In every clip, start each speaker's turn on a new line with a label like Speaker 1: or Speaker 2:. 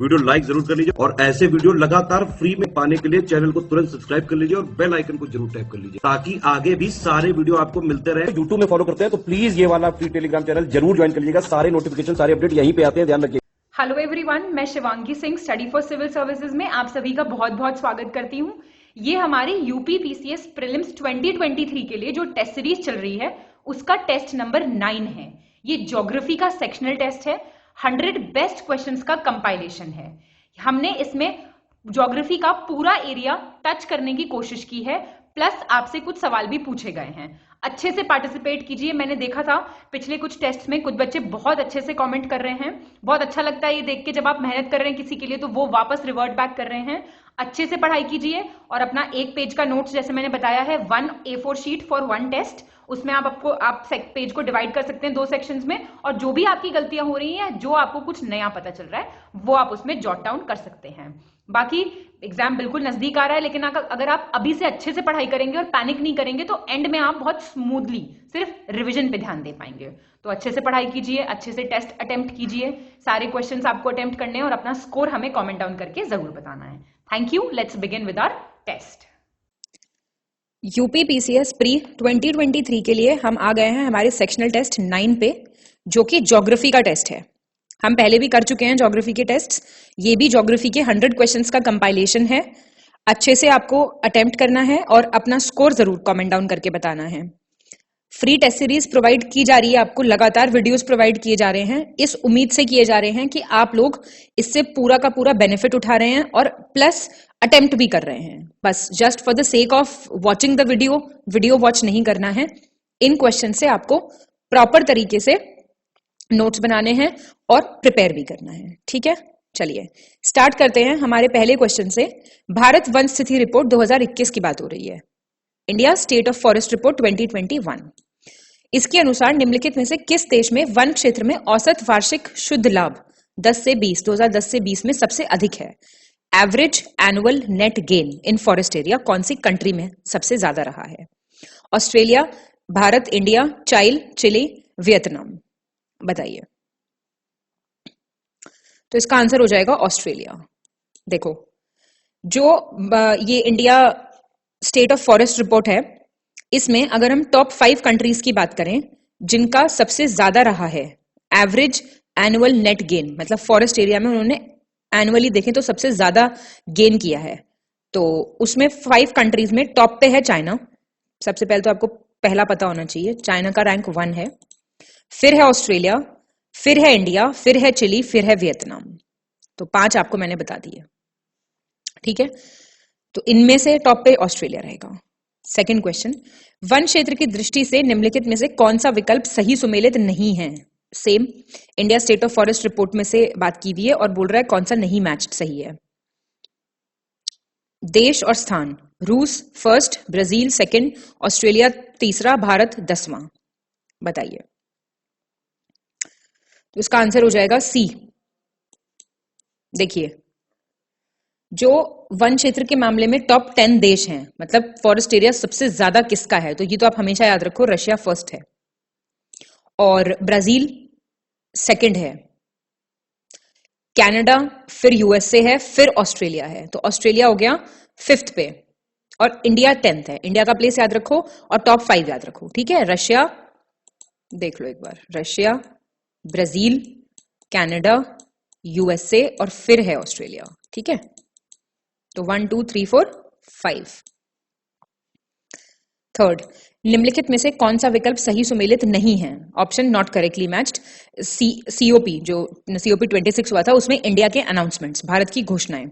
Speaker 1: Video like जरूर कर लीजिए और ऐसे वीडियो लगातार फ्री में पाने के लिए चैनल को तुरंत सब्सक्राइब कर लीजिए और बेल आइकन को जरूर टैप कर लीजिए ताकि आगे भी सारे वीडियो आपको मिलते रहे। यूट्यूब में फॉलो करते हैं तो प्लीज ये वाला फ्री टेलीग्राम चैनल जरूर ज्वाइन कर लीजिएगा। सारे नोटिफिकेशन, सारे अपडेट यहीं पे आते हैं, ध्यान रखिए।
Speaker 2: हेलो एवरीवन, मैं Shivangi Singh study for civil services में आप सभी का बहुत बहुत स्वागत करती हूँ। ये हमारे यूपी पीसीएस प्रीलिम्स 2023 के लिए जो टेस्ट सीरीज चल रही है उसका टेस्ट नंबर 9 है। ये ज्योग्राफी का सेक्शनल टेस्ट है। 100 बेस्ट क्वेश्चंस का कंपाइलेशन है। हमने इसमें ज्योग्राफी का पूरा एरिया टच करने की कोशिश की है, प्लस आपसे कुछ सवाल भी पूछे गए हैं। अच्छे से पार्टिसिपेट कीजिए। मैंने देखा था पिछले कुछ टेस्ट में कुछ बच्चे बहुत अच्छे से कमेंट कर रहे हैं। बहुत अच्छा लगता है ये देख के, जब आप मेहनत कर रहे हैं किसी के लिए तो वो वापस रिवर्ट बैक कर रहे हैं। अच्छे से पढ़ाई कीजिए और अपना एक पेज का नोट्स, जैसे मैंने बताया है, 1 A4 शीट फॉर 1 टेस्ट। उसमें आप पेज को डिवाइड कर सकते हैं 2 सेक्शंस में, और जो भी आपकी गलतियां हो रही हैं, जो आपको कुछ नया पता चल रहा है, वो आप उसमें जॉट डाउन कर सकते हैं। बाकी एग्जाम बिल्कुल नजदीक आ रहा है, लेकिन अगर आप अभी से अच्छे से पढ़ाई करेंगे और पैनिक नहीं करेंगे तो एंड में आप बहुत स्मूथली सिर्फ रिवीजन पे ध्यान दे पाएंगे। तो अच्छे से पढ़ाई कीजिए, अच्छे से टेस्ट अटेम्प्ट कीजिए। सारे क्वेश्चंस आपको अटेम्प्ट करने हैं और अपना स्कोर हमें कमेंट डाउन करके जरूर बताना है। Thank you. Let's begin with our test.
Speaker 3: UP PCS pre 2023 के लिए हम आ गए हैं हमारे सेक्शनल टेस्ट 9 पे, जो कि ज्योग्राफी का टेस्ट है। हम पहले भी कर चुके हैं ज्योग्राफी के टेस्ट। ये भी ज्योग्राफी के 100 क्वेश्चंस का कंपाइलेशन है। अच्छे से आपको अटेम्प्ट करना है और अपना स्कोर जरूर कमेंट डाउन करके बताना है। फ्री टेस्ट सीरीज प्रोवाइड की जा रही है आपको, लगातार वीडियोस प्रोवाइड किए जा रहे हैं। इस उम्मीद से किए जा रहे हैं कि आप लोग इससे पूरा का पूरा बेनिफिट उठा रहे हैं और प्लस अटेम्प्ट भी कर रहे हैं। बस just for the sake of watching the video watch नहीं करना है। इन क्वेश्चन से आपको प्रॉपर तरीके से नोट्स बनाने हैं और प्रिपेयर भी करना है। ठीक है, चलिए स्टार्ट करते हैं हमारे पहले क्वेश्चन से। भारत वन स्थिति रिपोर्ट 2021 की बात हो रही है। India state of forest report 2021। इसके अनुसार निम्नलिखित में से किस देश में वन क्षेत्र में औसत वार्षिक शुद्ध लाभ 2010 से 20 में सबसे अधिक है? Average annual net gain in forest area कौन सी कंट्री में सबसे ज्यादा रहा है? Australia, Bharat, India, Chile, Vietnam. बताइए। तो इसका आंसर हो जाएगा ऑस्ट्रेलिया। देखो, जो ये India state of forest report है, इसमें अगर हम टॉप 5 कंट्रीज की बात करें जिनका सबसे ज्यादा रहा है एवरेज एनुअल नेट गेन, मतलब फॉरेस्ट एरिया में उन्होंने एनुअली देखें तो सबसे ज्यादा गेन किया है, तो उसमें 5 कंट्रीज में टॉप पे है चाइना। सबसे पहले तो आपको पहला पता होना चाहिए, चाइना का रैंक 1 है। फिर है ऑस्ट्रेलिया, फिर है इंडिया, फिर है चिली, फिर है वियतनाम। तो 5 आपको मैंने बता दिए। ठीक है, तो इनमें से टॉप पे ऑस्ट्रेलिया रहेगा। सेकंड क्वेश्चन, वन क्षेत्र की दृष्टि से निम्नलिखित में से कौन सा विकल्प सही सुमेलित नहीं है? Same India state of forest report में से बात की हुई है और बोल रहा है कौन सा नहीं मैच्ड सही है। देश और स्थान, रूस फर्स्ट, ब्राजील सेकंड, ऑस्ट्रेलिया तीसरा, भारत 10वां। बताइए। तो इसका आंसर हो जाएगा सी। देखिए, जो वन क्षेत्र के मामले में टॉप 10 देश हैं, मतलब फॉरेस्ट एरिया सबसे ज्यादा किसका है, तो ये तो आप हमेशा याद रखो, रशिया फर्स्ट है और ब्राजील सेकंड है, कनाडा, फिर यूएसए है, फिर ऑस्ट्रेलिया है। तो ऑस्ट्रेलिया हो गया 5th पे और इंडिया 10th है। इंडिया का प्लेस याद रखो और टॉप 5 याद रखो। ठीक है, रशिया देख लो एक बार, रशिया, ब्राजील, कनाडा, यूएसए और फिर है ऑस्ट्रेलिया। ठीक है, तो 1 2 3 4 5। थर्ड, निम्नलिखित में से कौन सा विकल्प सही सुमेलित नहीं है? Epsilon naught correctly matched. COP, जो सीओपी 26 हुआ था, उसमें इंडिया के अनाउंसमेंट्स, भारत की घोषणाएं।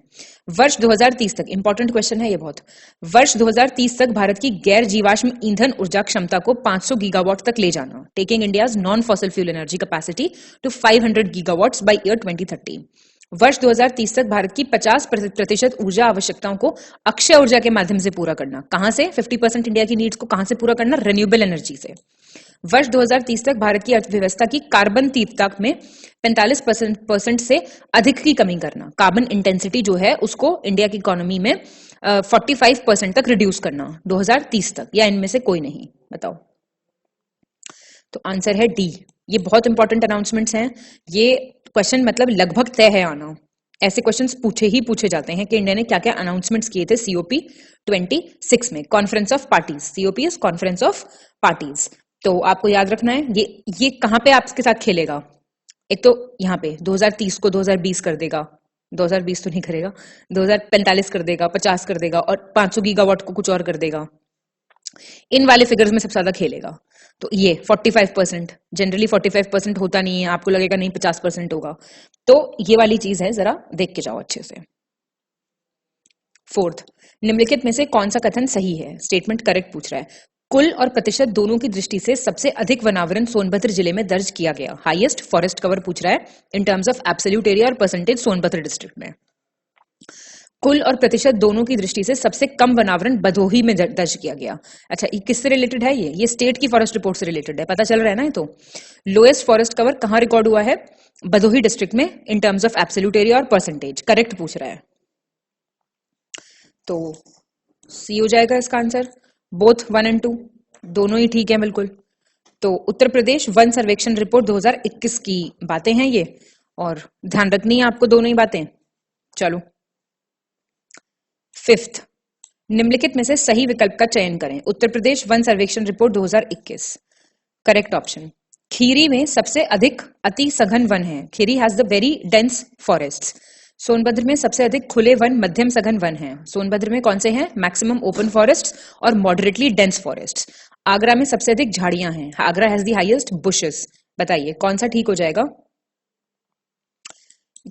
Speaker 3: वर्ष 2030 तक, इंपॉर्टेंट क्वेश्चन है ये बहुत, वर्ष 2030 तक भारत की गैर जीवाश्म ईंधन ऊर्जा क्षमता को 500 गीगावाट तक ले जाना, taking India's non fossil fuel energy capacity to 500 gigawatts by year 2030। वर्ष 2030 तक भारत की 50% ऊर्जा आवश्यकताओं को अक्षय ऊर्जा के माध्यम से पूरा करना। कहां से? 50% इंडिया की नीड्स को कहां से पूरा करना? रिन्यूएबल एनर्जी से। वर्ष 2030 तक भारत की अर्थव्यवस्था की कार्बन तीव्रता में 45% से अधिक की कमी करना। कार्बन इंटेंसिटी जो है उसको इंडिया की इकोनॉमी में 45% तक रिड्यूस करना 2030 तक, या इनमें से कोई नहीं? बताओ। तो आंसर है डी। ये बहुत इंपॉर्टेंट अनाउंसमेंट्स हैं। ये क्वेश्चन मतलब लगभग तय है आना। ऐसे क्वेश्चंस पूछे ही पूछे जाते हैं कि इंडिया ने क्या क्या अनाउंसमेंट्स किए थे COP 26 में, conference of parties. COP is conference of parties. तो आपको याद रखना है ये कहां पे आपके साथ खेलेगा। एक तो यहाँ पे 2030 को 2020 कर देगा, 2020 तो नहीं करेगा, 2045 कर देगा, 50 कर देगा, और 500 गीगावाट को कुछ और कर देगा। इन वाले फिगर्स में सबसे ज्यादा खेलेगा। तो ये 45%, जनरली 45% होता नहीं है, आपको लगेगा नहीं 50% होगा। तो ये वाली चीज है, जरा देख के जाओ अच्छे से। फोर्थ, निम्नलिखित में से कौन सा कथन सही है? स्टेटमेंट करेक्ट पूछ रहा है। कुल और प्रतिशत दोनों की दृष्टि से सबसे अधिक वनावरण सोनभद्र जिले में दर्ज किया गया। हाईएस्ट फॉरेस्ट कवर पूछ रहा है in terms of absolute area और परसेंटेज सोनभद्र डिस्ट्रिक्ट में। कुल और प्रतिशत दोनों की दृष्टि से सबसे कम वनावरण भदोही में दर्ज किया गया। अच्छा, ये किससे रिलेटेड है? ये स्टेट की फॉरेस्ट रिपोर्ट से रिलेटेड है, पता चल रहा है ना। ये तो लोएस्ट फॉरेस्ट कवर कहां रिकॉर्ड हुआ है? भदोही डिस्ट्रिक्ट में, in terms of absolute area और परसेंटेज। करेक्ट पूछ रहा है, तो सी हो जाएगा इसका आंसर। बोथ 1 और 2 दोनों ही ठीक है बिल्कुल। तो उत्तर प्रदेश वन सर्वेक्षण रिपोर्ट 2021 की बातें हैं ये, और ध्यान रखनी है आपको दोनों ही बातें। चलो, फिफ्थ, निम्नलिखित में से सही विकल्प का चयन करें। उत्तर प्रदेश वन सर्वेक्षण रिपोर्ट 2021। करेक्ट ऑप्शन, खीरी में सबसे अधिक अति सघन वन है। Kheri has the very dense forest. Sonbhadra में सबसे अधिक खुले वन मध्यम सघन वन है। सोनभद्र में कौन से हैं? मैक्सिमम ओपन फॉरेस्ट और मॉडरेटली डेंस फॉरेस्ट। आगरा में सबसे अधिक झाड़ियां हैं। Agra has the highest bushes. बताइए कौन सा ठीक हो जाएगा?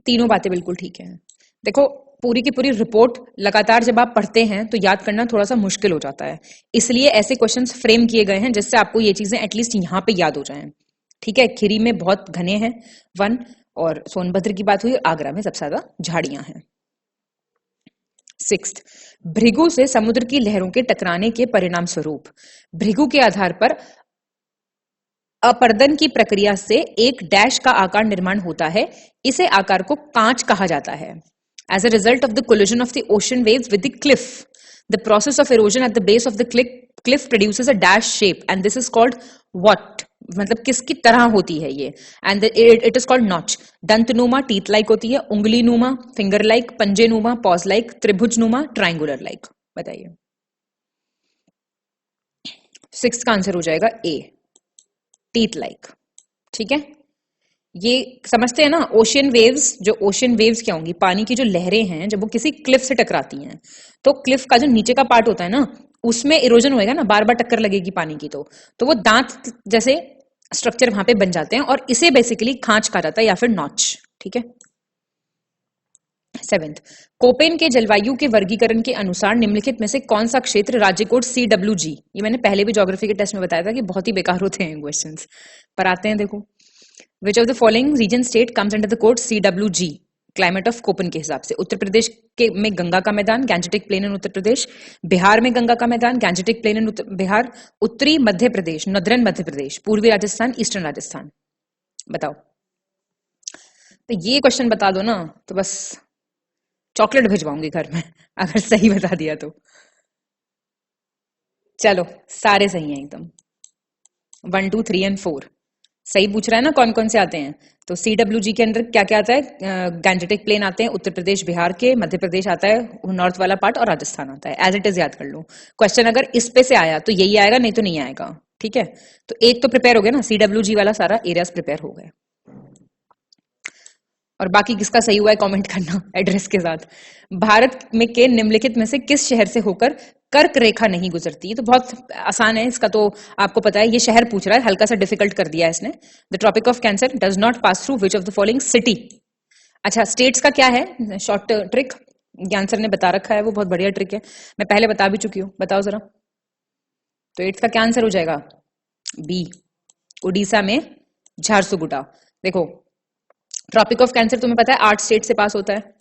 Speaker 3: तीनों बातें बिल्कुल ठीक है। देखो, पूरी की पूरी रिपोर्ट लगातार जब आप पढ़ते हैं तो याद करना थोड़ा सा मुश्किल हो जाता है, इसलिए ऐसे क्वेश्चंस फ्रेम किए गए हैं जिससे आपको ये चीजें एटलीस्ट यहां पे याद हो जाएं। ठीक है, खीरी में बहुत घने हैं वन, और सोनभद्र की बात हुई, आगरा में सबसे ज्यादा झाड़ियां हैं। सिक्स्थ, भृगु से समुद्र की लहरों के टकराने के परिणाम स्वरूप भृगु के आधार पर अपर्दन की प्रक्रिया से एक डैश का आकार निर्माण होता है। इसे आकार को कांच कहा जाता है। As a result of the collision of the ocean waves with the cliff, the process of erosion at the base of the cliff produces a dash shape, and this is called what? मतलब किसकी तरह होती है ये? And it is called notch. दंतनुमा, teeth like होती है, उंगली नुमा, finger like, पंजे नुमा, paws like, त्रिभुज नुमा, triangular like। बताइए, सिक्स्थ का आंसर हो जाएगा A, teeth like। ठीक है, ये समझते हैं ना। ओशियन वेव्स, जो ओशियन वेव्स क्या होंगी? पानी की जो लहरें हैं जब वो किसी क्लिफ से टकराती हैं, तो क्लिफ का जो नीचे का पार्ट होता है ना, उसमें इरोजन होएगा ना, बार बार टक्कर लगेगी पानी की, तो वो दांत जैसे स्ट्रक्चर वहां पे बन जाते हैं, और इसे बेसिकली खांच कहा जाता है या फिर नॉच। ठीक है। सेवेंथ, कोपेन के जलवायु के वर्गीकरण के अनुसार निम्नलिखित में से कौन सा क्षेत्र राज्य कोड CWG? ये मैंने पहले भी ज्योग्राफी के टेस्ट में बताया था कि बहुत ही बेकार होते हैं क्वेश्चंस, पर आते हैं। देखो, Which of the following region state comes under the code CWG? Climate of Köppen के हिसाब से उत्तर प्रदेश के में गंगा का मैदान, गैंजेटिक प्लेन इन उत्तर प्रदेश। बिहार में गंगा का मैदान, गैंजेटिक प्लेन इन बिहार। उत्तरी मध्य प्रदेश, नॉर्दर्न मध्य प्रदेश। पूर्वी राजस्थान, ईस्टर्न राजस्थान। बताओ। तो ये क्वेश्चन बता दो ना तो बस चॉकलेट भिजवाऊंगी घर में, अगर सही बता दिया तो। चलो, सारे सही हैं एकदम। 1, 2, 3 और 4 सही पूछ रहा है ना, कौन कौन से आते हैं? तो CWG के अंदर क्या क्या आता है? गैंजेटिक प्लेन आते हैं, उत्तर प्रदेश बिहार के, मध्य प्रदेश आता है नॉर्थ वाला पार्ट, और राजस्थान आता है। एज इट इज याद कर लो। क्वेश्चन अगर इस पे से आया तो यही आएगा, नहीं तो नहीं आएगा। ठीक है, तो एक तो प्रिपेयर हो गया ना, CWG वाला सारा एरियाज प्रिपेयर हो गए। और बाकी किसका सही हुआ है कमेंट करना एड्रेस के साथ। भारत में के निम्नलिखित में से किस शहर से होकर कर्क रेखा नहीं गुजरती? तो बहुत आसान है, इसका तो आपको पता है। ये शहर पूछ रहा है, हल्का सा डिफिकल्ट कर दिया है इसने। The tropic of cancer does not pass through which of the following city? अच्छा, स्टेट्स का क्या है? शॉर्ट ट्रिक ज्ञान सर ने बता रखा है, वो बहुत बढ़िया ट्रिक है, मैं पहले बता भी चुकी हूँ। बताओ जरा। तो 8 का क्या आंसर हो जाएगा? बी, उड़ीसा में झारसुगुडा। देखो, ट्रॉपिक ऑफ कैंसर तुम्हें पता है 8 स्टेट से पास होता है।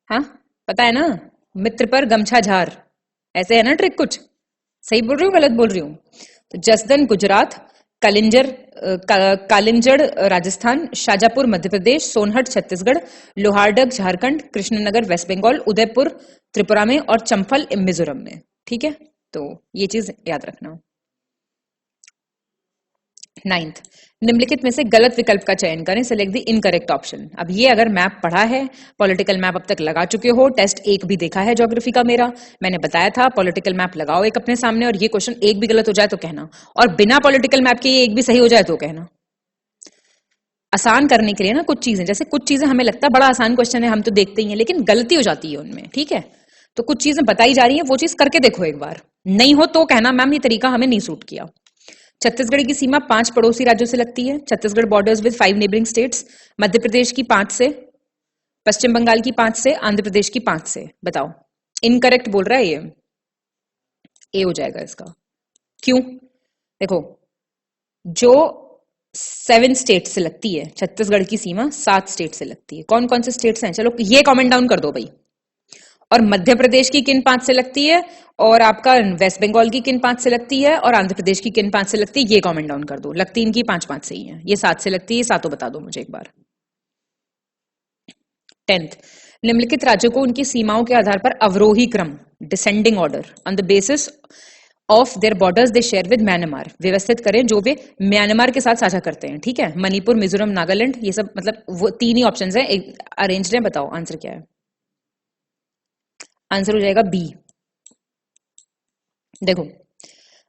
Speaker 3: हाँ, पता है ना? मित्र पर गमछा झार, ऐसे है ना ट्रिक कुछ। सही बोल रही हूँ, गलत बोल रही हूँ? तो जसदन गुजरात, कालिंजड़ राजस्थान, शाजापुर मध्य प्रदेश, सोनहट छत्तीसगढ़, लोहारडग झारखंड, कृष्णनगर वेस्ट बंगाल, उदयपुर त्रिपुरा में, और चंफल मिजोरम में। ठीक है, तो ये चीज याद रखना। 9th, निम्नलिखित में से गलत विकल्प का चयन करें, सेलेक्ट द इनकरेक्ट ऑप्शन। अब ये अगर मैप पढ़ा है, पॉलिटिकल मैप अब तक लगा चुके हो, टेस्ट 1 भी देखा है ज्योग्राफी का मेरा, मैंने बताया था पॉलिटिकल मैप लगाओ एक अपने सामने और ये क्वेश्चन एक भी गलत हो जाए तो कहना, और बिना पॉलिटिकल मैप के ये एक भी सही हो जाए तो कहना। आसान करने के लिए ना कुछ चीजें, जैसे कुछ चीजें हमें लगता है बड़ा आसान क्वेश्चन है, हम तो देखते ही हैं, लेकिन गलती हो जाती है उनमें, ठीक है। तो कुछ चीजें बताई जा रही है, वो चीज करके देखो एक बार, नहीं हो तो कहना मैम ये तरीका हमें नहीं सूट किया। छत्तीसगढ़ की सीमा 5 पड़ोसी राज्यों से लगती है। Chhattisgarh borders with 5 neighbouring states. Madhya Pradesh की 5 से, पश्चिम बंगाल की 5 से, आंध्र प्रदेश की 5 से। बताओ, इनकरेक्ट बोल रहा है ये, ए हो जाएगा इसका। क्यों? देखो, जो 7 स्टेट से लगती है, छत्तीसगढ़ की सीमा 7 स्टेट से लगती है। कौन कौन से स्टेट्स हैं? चलो ये कमेंट डाउन कर दो भाई। और मध्य प्रदेश की किन 5 से लगती है, और आपका वेस्ट बंगाल की किन 5 से लगती है, और आंध्र प्रदेश की किन 5 से लगती है, ये कमेंट डाउन कर दो। लगती इनकी 5-5 से ही है, ये 7 से लगती है, सातों बता दो मुझे एक बार। 10th, निम्नलिखित राज्यों को उनकी सीमाओं के आधार पर अवरोही क्रम, descending order, on the basis of their borders they share with Myanmar, व्यवस्थित करें जो वे म्यांमार के साथ साझा करते हैं। ठीक है, मणिपुर, मिजोरम, नागालैंड, ये सब मतलब वो 3 ही ऑप्शंस हैं, एक अरेंज्ड है। बताओ आंसर क्या है? आंसर हो जाएगा बी। देखो,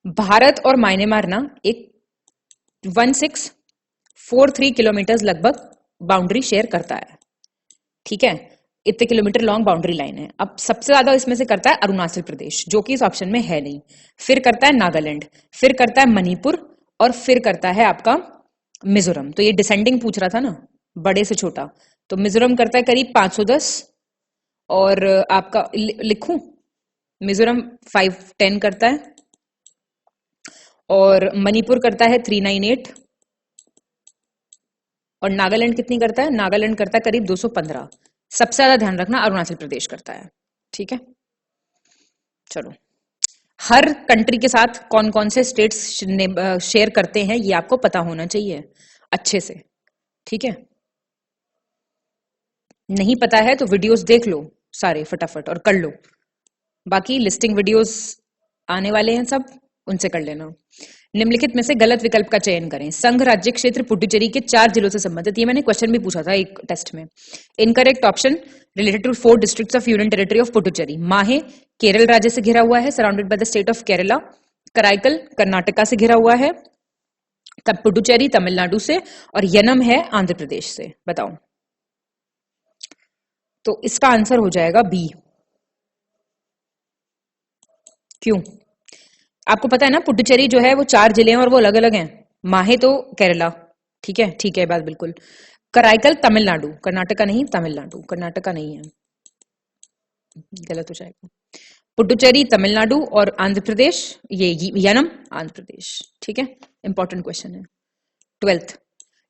Speaker 3: भारत और म्यांमार ना एक 1643 किलोमीटर लगभग बाउंड्री शेयर करता है। ठीक है, इतने किलोमीटर लॉन्ग बाउंड्री लाइन है। अब सबसे ज्यादा इसमें से करता है अरुणाचल प्रदेश, जो कि इस ऑप्शन में है नहीं, फिर करता है नागालैंड, फिर करता है मणिपुर, और फिर करता है आपका मिजोरम। तो ये डिसेंडिंग पूछ रहा था ना, बड़े से छोटा, तो मिजोरम करता है करीब 510, और आपका लिखूं, मिजोरम 510 करता है, और मणिपुर करता है 398, और नागालैंड कितनी करता है? नागालैंड करता है करीब 215। सबसे ज्यादा ध्यान रखना अरुणाचल प्रदेश करता है। ठीक है, चलो, हर कंट्री के साथ कौन कौन से स्टेट्स शेयर करते हैं ये आपको पता होना चाहिए अच्छे से। ठीक है, नहीं पता है तो वीडियोस देख लो सारे फटाफट और कर लो, बाकी लिस्टिंग वीडियोस आने वाले हैं सब, उनसे कर लेना। निम्नलिखित में से गलत विकल्प का चयन करें। संघ राज्य क्षेत्र पुडुचेरी के 4 जिलों से संबंधित, ये मैंने क्वेश्चन भी पूछा था एक टेस्ट में। Incorrect option, related to 4 districts of union territory of Puducherry. Mahe Kerala राज्य से घिरा हुआ है, surrounded by the state of Kerala. Karaikal Karnataka से घिरा हुआ है, तब पुडुचेरी तमिलनाडु से, और यनम है आंध्र प्रदेश से। बताओ, तो इसका आंसर हो जाएगा बी। क्यों? आपको पता है ना, पुडुचेरी जो है वो 4 जिले हैं और वो अलग अलग हैं। माहे तो केरला, ठीक है, ठीक है बात बिल्कुल। कराईकल तमिलनाडु, कर्नाटका नहीं, तमिलनाडु, कर्नाटका नहीं है, गलत हो जाएगा। पुडुचेरी तमिलनाडु, और आंध्र प्रदेश ये यनम आंध्र प्रदेश। ठीक है, इंपॉर्टेंट क्वेश्चन है। 12th,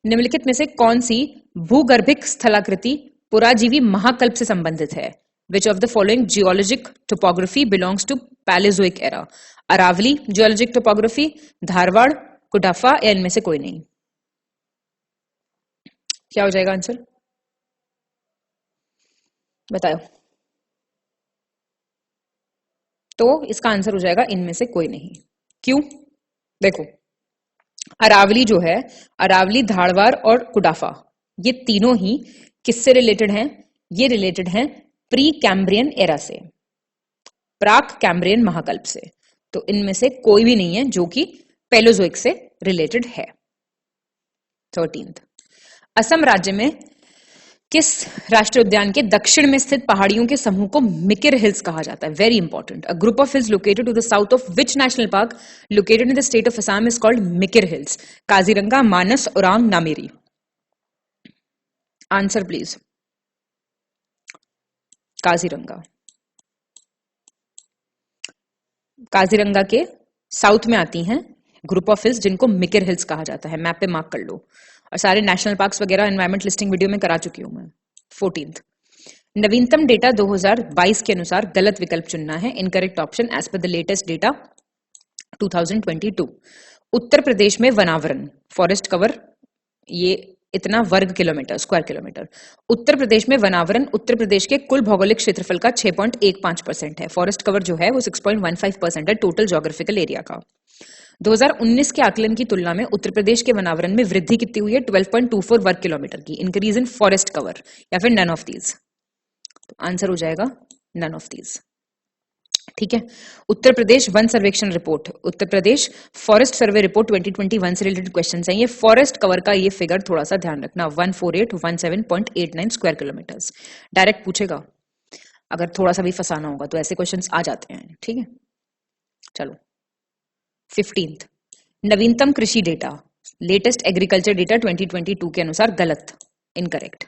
Speaker 3: निम्नलिखित में से कौन सी भूगर्भिक स्थलाकृति पुराजीवी महाकल्प से संबंधित है? Which of the following geologic topography belongs to Paleozoic era? Aravalli geologic topography, Dharwar, Cuddapah, या इनमें से कोई नहीं? क्या हो जाएगा आंसर? बताओ। तो इसका आंसर हो जाएगा इनमें से कोई नहीं। क्यों? देखो, अरावली जो है, अरावली, धारवाड़ और कुडाफा, ये तीनों ही किससे रिलेटेड हैं? ये रिलेटेड हैं प्री कैम्ब्रियन एरा से, प्राक कैम्ब्रियन महाकल्प से। तो इनमें से कोई भी नहीं है जो कि पैलोजोइक से रिलेटेड है। 13th, असम राज्य में किस राष्ट्रीय उद्यान के दक्षिण में स्थित पहाड़ियों के समूह को मिकिर हिल्स कहा जाता है? Very important. A group of hills located to the south of which national park located in the state of Assam is called Mikir hills? Kaziranga, Manas, Orang, Nameri. Answer please. Kaziranga. Kaziranga के साउथ में आती हैं ग्रुप ऑफ हिल्स जिनको मिकिर हिल्स कहा जाता है। मैप पे मार्क कर लो, और सारे नेशनल पार्क्स वगैरह एनवायरमेंट लिस्टिंग वीडियो में करा चुकी हूं मैं। 14th, नवीनतम डेटा 2022 के अनुसार गलत विकल्प चुनना है। Incorrect option, as per the latest data 2022। Uttar Pradesh में वनावरण, फॉरेस्ट कवर, ये इतना वर्ग kilometre, square kilometre. Uttar Pradesh में वनावरण उत्तर प्रदेश के कुल भौगोलिक क्षेत्रफल का 6.15% है। फॉरेस्ट कवर जो है वो 6.15% है टोटल ज्योग्राफिकल एरिया का। 2019 के आकलन की तुलना में उत्तर प्रदेश के वनावरण में वृद्धि कितनी हुई है? 12.24 वर्ग किलोमीटर की। इंक्रीज इन फॉरेस्ट कवर या फिर नन ऑफ दीज। तो आंसर हो जाएगा नन ऑफ दीज। ठीक है। उत्तर प्रदेश वन सर्वेक्षण report, Uttar Pradesh forest survey report 2021 से रिलेटेड क्वेश्चंस हैं। ये फॉरेस्ट कवर का ये फिगर थोड़ा सा ध्यान रखना, 14817.89 स्क्वायर किलोमीटर्स। डायरेक्ट पूछेगा, अगर थोड़ा सा भी फंसाना होगा तो ऐसे क्वेश्चंस आ जाते हैं। ठीक है, चलो 15th, नवीनतम कृषि डेटा, लेटेस्ट एग्रीकल्चर डेटा 2022 के अनुसार गलत, इनकरेक्ट।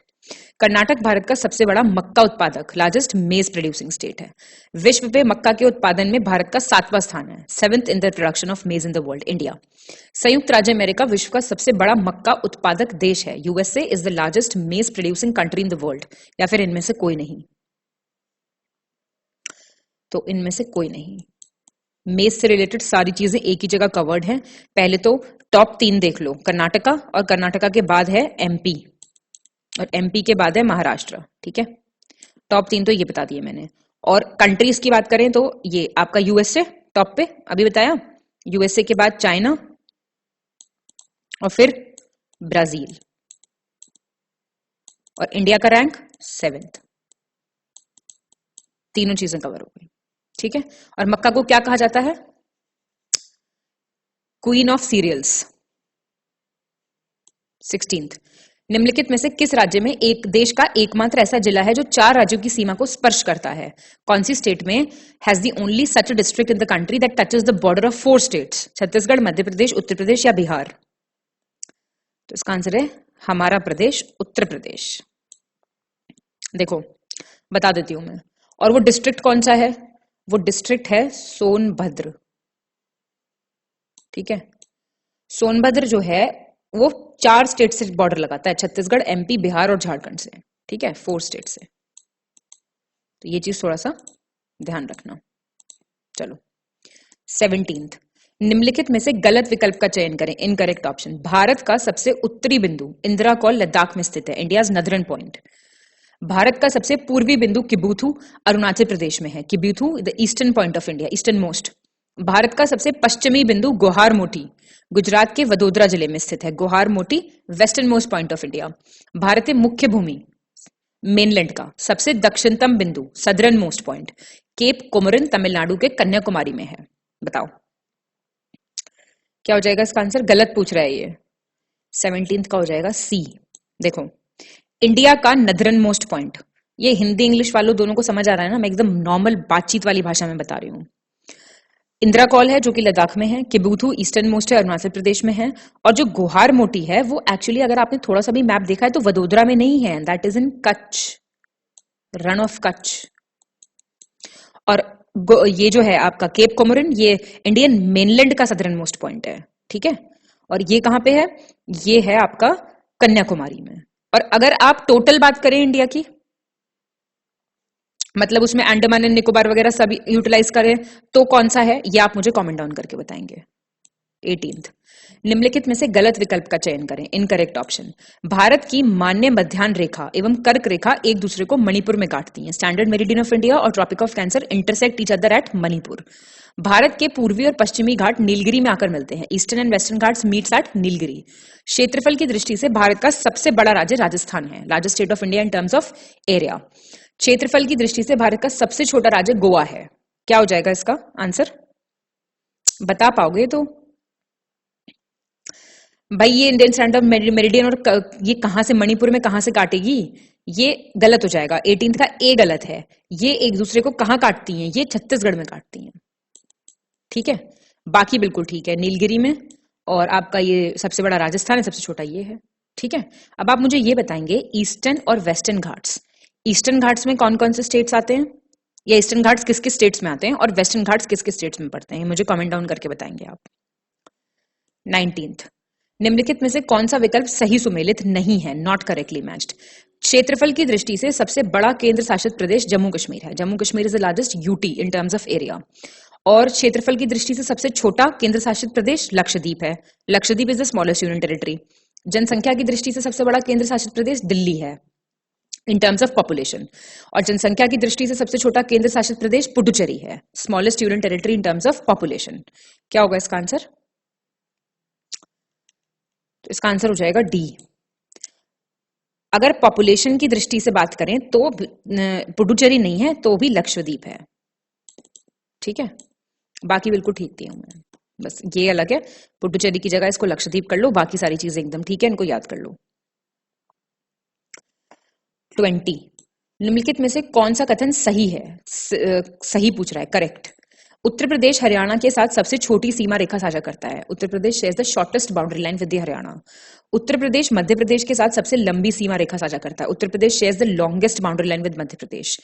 Speaker 3: कर्नाटक भारत का सबसे बड़ा मक्का उत्पादक, लार्जेस्ट मेज प्रोड्यूसिंग स्टेट है। विश्व पे मक्का के उत्पादन में भारत का 7वां स्थान है, 7th in the production of मेज इन द वर्ल्ड, इंडिया। संयुक्त राज्य अमेरिका विश्व का सबसे बड़ा मक्का उत्पादक देश है। यूएसए इज द लार्जेस्ट मेज producing country in the world, या फिर इनमें से कोई नहीं? तो इनमें से कोई नहीं। मेज से रिलेटेड सारी चीजें एक ही जगह कवर्ड हैं। पहले तो टॉप 3 देख लो, कर्नाटका, और कर्नाटका के बाद है एमपी, और एमपी के बाद है महाराष्ट्र। ठीक है, टॉप 3 तो ये बता दिए मैंने। और कंट्रीज की बात करें तो ये आपका यूएसए टॉप पे, अभी बताया। यूएसए के बाद चाइना, और फिर ब्राजील, और इंडिया का रैंक 7th। तीनों चीजें कवर हो गई। ठीक है, और मक्का को क्या कहा जाता है? Queen of serials. 16th, निम्नलिखित में से किस राज्य में एक देश का एकमात्र ऐसा जिला है जो 4 राज्यों की सीमा को स्पर्श करता है? कौन सी स्टेट में has the only such a district in the country that touches the border of 4 states? Chhattisgarh, Madhya Pradesh, Uttar Pradesh या बिहार? तो इसका आंसर है हमारा प्रदेश, उत्तर प्रदेश। देखो बता देती हूं मैं। और वो डिस्ट्रिक्ट कौन सा है? वो डिस्ट्रिक्ट है सोनभद्र। ठीक है, सोनभद्र जो है वो 4 स्टेट से बॉर्डर लगाता है, छत्तीसगढ़, एमपी, बिहार और झारखंड से। ठीक है, 4 स्टेट से। तो ये चीज थोड़ा सा ध्यान रखना। चलो 17th, निम्नलिखित में से गलत विकल्प का चयन करें, इनकरेक्ट ऑप्शन। भारत का सबसे उत्तरी बिंदु इंदिरा कॉल लद्दाख में स्थित है, इंडियाज नदर्न पॉइंट। भारत का सबसे पूर्वी बिंदु किबुथु अरुणाचल प्रदेश में है, Kibithu the eastern point of India, easternmost. Bharat का सबसे पश्चिमी बिंदु गोहार मोटी गुजरात के वडोदरा जिले में स्थित है, Guhar Moti western most point of India. भारतीय मुख्य भूमि मेनलैंड का सबसे दक्षिणतम बिंदु southern most point cape Comorin Tamil Nadu के कन्याकुमारी में है। बताओ क्या हो जाएगा इसका आंसर? गलत पूछ रहा है ये। 17th का हो जाएगा सी। देखो इंडिया का नदरन मोस्ट पॉइंट, ये हिंदी इंग्लिश वालों दोनों को समझ आ रहा है ना, मैं एकदम नॉर्मल बातचीत वाली भाषा में बता रही हूँ। इंदिरा कॉल है जो कि लद्दाख में है, किबुथु ईस्टर्न मोस्ट है, अरुणाचल प्रदेश में है, और जो गुहार मोटी है वो एक्चुअली अगर आपने थोड़ा सा भी मैप देखा है तो वडोदरा में नहीं है, that is in Kutch, run of Kutch. और ये जो है आपका केप कोमोरिन, ये इंडियन मेनलैंड का सदर्न मोस्ट पॉइंट है। ठीक है, और ये कहां पे है? ये है आपका कन्याकुमारी में। और अगर आप टोटल बात करें इंडिया की, मतलब उसमें अंडमान एंड निकोबार वगैरह सब यूटिलाइज करें, तो कौन सा है ये आप मुझे कमेंट डाउन करके बताएंगे। 18th, निम्नलिखित में से गलत विकल्प का चयन करें, इनकरेक्ट ऑप्शन। भारत की मान्य मध्याह्न रेखा एवं कर्क रेखा एक दूसरे को मणिपुर में काटती हैं। स्टैंडर्ड मेरिडियन ऑफ इंडिया और tropic of cancer intersect each other at Manipur. Bharat के पूर्वी और पश्चिमी घाट नीलगिरी में आकर मिलते हैं। Eastern and western Ghats meets eight Nilgiri. क्षेत्रफल की दृष्टि से भारत का सबसे बड़ा राज्य राजस्थान है, largest state of India in terms of area. क्षेत्रफल की दृष्टि से भारत का सबसे छोटा राज्य गोवा है। क्या हो जाएगा इसका आंसर? बता पाओगे तो भाई ये इंडियन स्टैंडर्ड मेरिडियन और ये कहां से मणिपुर में कहां से काटेगी, ये गलत हो जाएगा। 18th का ए गलत है। ये एक दूसरे को कहां काटती हैं? ये छत्तीसगढ़ में काटती हैं। ठीक है, बाकी बिल्कुल ठीक है, नीलगिरी में, और आपका ये सबसे बड़ा राजस्थान है, सबसे छोटा ये है। ठीक है, अब आप मुझे ये बताएंगे ईस्टर्न और वेस्टर्न घाट्स, ईस्टर्न घाट्स में कौन कौन से स्टेट्स आते हैं, या ईस्टर्न घाट्स किस किस स्टेट्स में आते हैं, और वेस्टर्न घाट्स किस किस स्टेट्स में पड़ते हैं, मुझे कमेंट डाउन करके बताएंगे आप। 19th, निम्नलिखित में से कौन सा विकल्प सही सुमेलित नहीं है, नॉट करेक्टली मैच्ड। क्षेत्रफल की दृष्टि से सबसे बड़ा केंद्र शासित प्रदेश जम्मू कश्मीर है। Jammu Kashmir is the largest UT in terms of area. और क्षेत्रफल की दृष्टि से सबसे छोटा केंद्र शासित प्रदेश लक्षद्वीप है। Lakshadweep is the smallest union territory. जनसंख्या की दृष्टि से सबसे बड़ा केंद्र शासित प्रदेश दिल्ली है इन टर्म्स ऑफ पॉपुलेशन। और जनसंख्या की दृष्टि से सबसे छोटा केंद्र शासित प्रदेश पुडुचेरी है, smallest union territory in terms of population. क्या होगा इसका आंसर? तो इसका आंसर हो जाएगा डी। अगर पॉपुलेशन की दृष्टि से बात करें तो पुडुचेरी नहीं है, तो भी लक्षद्वीप है। ठीक है, बाकी बिल्कुल ठीक दिया मैं, बस ये अलग है। पुडुचेरी की जगह इसको लक्षद्वीप कर लो, बाकी सारी चीजें एकदम ठीक है, इनको याद कर लो। 20 निम्नलिखित में से कौन सा कथन सही है? सही पूछ रहा है, करेक्ट। उत्तर प्रदेश हरियाणा के साथ सबसे छोटी सीमा रेखा साझा करता है। Uttar Pradesh shares the shortest boundary line with the Haryana. Uttar Pradesh Madhya Pradesh के साथ सबसे लंबी सीमा रेखा साझा करता है। Uttar Pradesh shares the longest boundary line with Madhya Pradesh.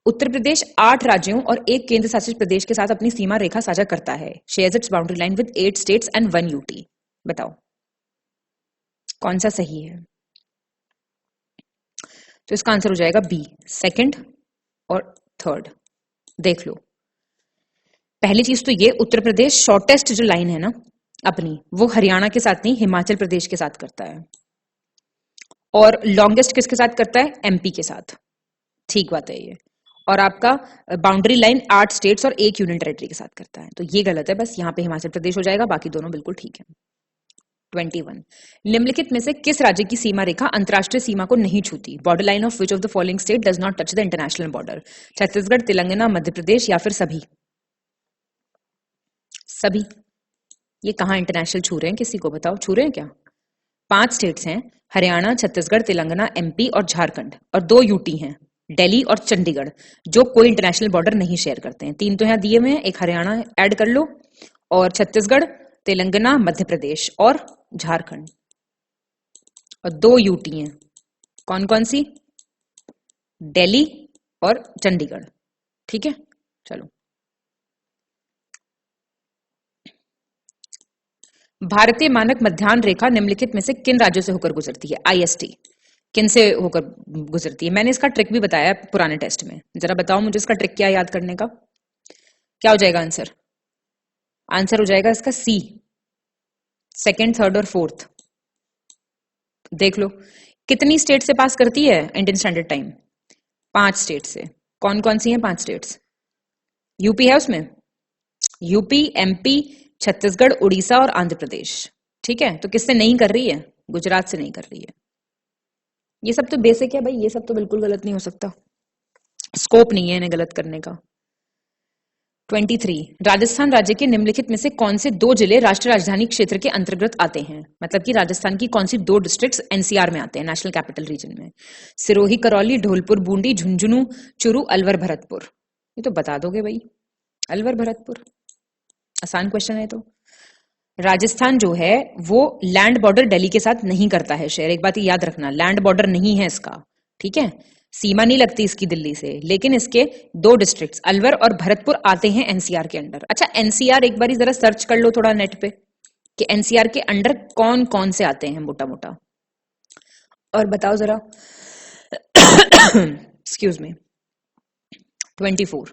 Speaker 3: Uttar Pradesh 8 राज्यों और 1 केंद्र शासित प्रदेश के साथ अपनी सीमा रेखा साझा करता है। Shares it's boundary line with 8 states and 1 UT. बताओ कौन सा सही है? तो इसका आंसर हो जाएगा बी, सेकंड और थर्ड। देख लो, पहली चीज तो ये, उत्तर प्रदेश शॉर्टेस्ट जो लाइन है ना अपनी, वो हरियाणा के साथ नहीं, हिमाचल प्रदेश के साथ करता है। और लॉन्गेस्ट किसके साथ करता है? एमपी के साथ। ठीक बात है ये। और आपका बाउंड्री लाइन 8 स्टेट्स और 1 यूनियन टेरिटरी के साथ करता है, तो ये गलत है, बस यहाँ पे हिमाचल प्रदेश हो जाएगा, बाकी दोनों बिल्कुल ठीक है। 21 निम्नलिखित में से किस राज्य की सीमा रेखा अंतरराष्ट्रीय सीमा को नहीं छूती? Border line of which of the following state does not touch the international border? Chhattisgarh, Telangana, Madhya Pradesh या फिर सभी? सभी। ये कहाँ इंटरनेशनल छू रहे हैं? किसी को बताओ, छू रहे हैं क्या? 5 स्टेट्स हैं, हरियाणा, छत्तीसगढ़, तेलंगाना, एमपी और झारखंड, और 2 यूटी हैं, दिल्ली और चंडीगढ़, जो कोई इंटरनेशनल बॉर्डर नहीं शेयर करते हैं। 3 तो यहाँ दिए हुए हैं, एक हरियाणा ऐड कर लो, और छत्तीसगढ़, तेलंगाना, मध्य प्रदेश और झारखंड, और 2 यूटी हैं। कौन कौन सी? दिल्ली और चंडीगढ़। ठीक है, चलो। भारतीय मानक मध्याह्न रेखा निम्नलिखित में से किन राज्यों से होकर गुजरती है? आईएसटी किन से होकर गुजरती है? मैंने इसका ट्रिक भी बताया पुराने टेस्ट में, जरा बताओ मुझे इसका ट्रिक क्या है याद करने का? क्या हो जाएगा आंसर? आंसर हो जाएगा इसका सी, सेकंड, थर्ड और फोर्थ। देख लो कितनी स्टेट से पास करती है इंडियन स्टैंडर्ड टाइम? 5 स्टेट से। कौन कौन सी हैं 5 स्टेट्स? यूपी है उसमें, यूपी, एमपी, छत्तीसगढ़, उड़ीसा और आंध्र प्रदेश। ठीक है, तो किससे नहीं कर रही है? गुजरात से नहीं कर रही है। ये सब तो बेसिक है भाई, ये सब तो बिल्कुल गलत नहीं हो सकता, स्कोप नहीं है इन्हें गलत करने का। 23 राजस्थान राज्य के निम्नलिखित में से कौन से 2 जिले राष्ट्रीय राजधानी क्षेत्र के अंतर्गत आते हैं? मतलब कि राजस्थान की कौन सी 2 डिस्ट्रिक्ट्स एनसीआर में आते हैं, नेशनल कैपिटल रीजन में? सिरोही, करौली, धौलपुर, बूंदी, झुंझुनू, चूरू, अलवर, भरतपुर। ये तो बता दोगे भाई, अलवर, भरतपुर, आसान क्वेश्चन है। तो राजस्थान जो है वो लैंड बॉर्डर दिल्ली के साथ नहीं करता है शेयर, एक बात ये याद रखना, लैंड बॉर्डर नहीं है इसका। ठीक है, सीमा नहीं लगती इसकी दिल्ली से, लेकिन इसके 2 डिस्ट्रिक्ट्स अलवर और भरतपुर आते हैं एनसीआर के अंडर। अच्छा, एनसीआर एक बार जरा सर्च कर लो थोड़ा नेट पे कि एनसीआर के अंडर कौन कौन से आते हैं मोटा मोटा, और बताओ जरा। Excuse me. 24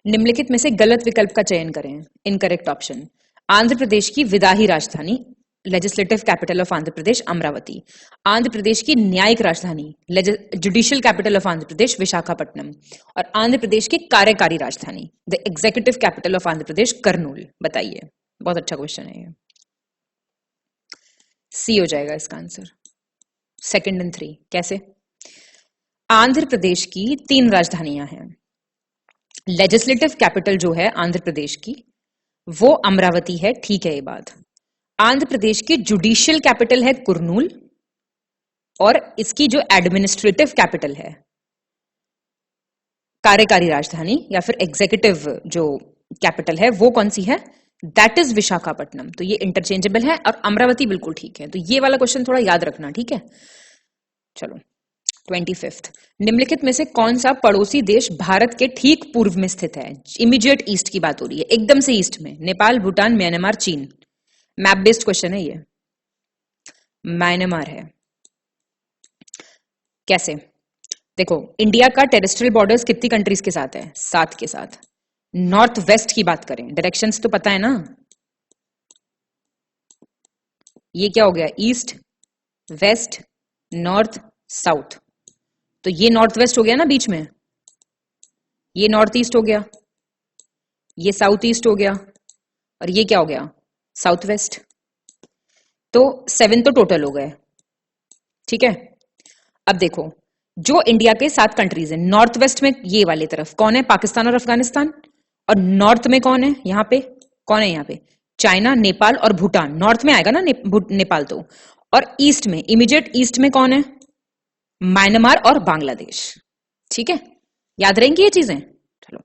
Speaker 3: निम्नलिखित में से गलत विकल्प का चयन करें। इनकरेक्ट ऑप्शन, आंध्र प्रदेश की विधायी राजधानी, legislative capital of Andhra Pradesh, Amaravati. Andhra Pradesh की न्यायिक राजधानी, judicial capital of Andhra Pradesh, Visakhapatnam. और आंध्र प्रदेश की कार्यकारी राजधानी, the executive capital of Andhra Pradesh, Kurnool. बताइए, बहुत अच्छा क्वेश्चन है ये। सी हो जाएगा इसका आंसर, 2 और 3। कैसे? आंध्र प्रदेश की 3 राजधानियां हैं। लेजिस्लेटिव कैपिटल जो है आंध्र प्रदेश की वो अमरावती है, ठीक है ये बात। आंध्र प्रदेश की जुडिशियल कैपिटल है कुर्नूल, और इसकी जो एडमिनिस्ट्रेटिव कैपिटल है, कार्यकारी राजधानी या फिर एग्जीक्यूटिव जो कैपिटल है, वो कौन सी है? That is Visakhapatnam. तो ये इंटरचेंजेबल है, और अमरावती बिल्कुल ठीक है। तो ये वाला क्वेश्चन थोड़ा याद रखना, ठीक है। चलो 25 निम्नलिखित में से कौन सा पड़ोसी देश भारत के ठीक पूर्व में स्थित है? इमीडिएट ईस्ट की बात हो रही है, एकदम से ईस्ट में। नेपाल, भूटान, म्यांमार, चीन। मैप बेस्ड क्वेश्चन है ये। म्यांमार है। कैसे? देखो, इंडिया का टेरेस्ट्रियल बॉर्डर्स कितनी कंट्रीज के साथ है? 7 के साथ। नॉर्थ वेस्ट की बात करें, डायरेक्शंस तो पता है ना, ये क्या हो गया? East, west, north, south. तो ये नॉर्थ वेस्ट हो गया ना बीच में, ये नॉर्थ ईस्ट हो गया, ये साउथ ईस्ट हो गया, और ये क्या हो गया? South west. तो 7 तो टोटल हो गए। ठीक है, अब देखो जो इंडिया के 7 कंट्रीज हैं, नॉर्थ वेस्ट में ये वाली तरफ कौन है? पाकिस्तान और अफगानिस्तान। और नॉर्थ में कौन है? यहाँ पे कौन है? यहाँ पे चाइना, नेपाल और भूटान। नॉर्थ में आएगा ना नेपाल तो। और ईस्ट में, इमीडिएट ईस्ट में कौन है? म्यांमार और बांग्लादेश। ठीक है, याद रहेंगी ये चीजें। चलो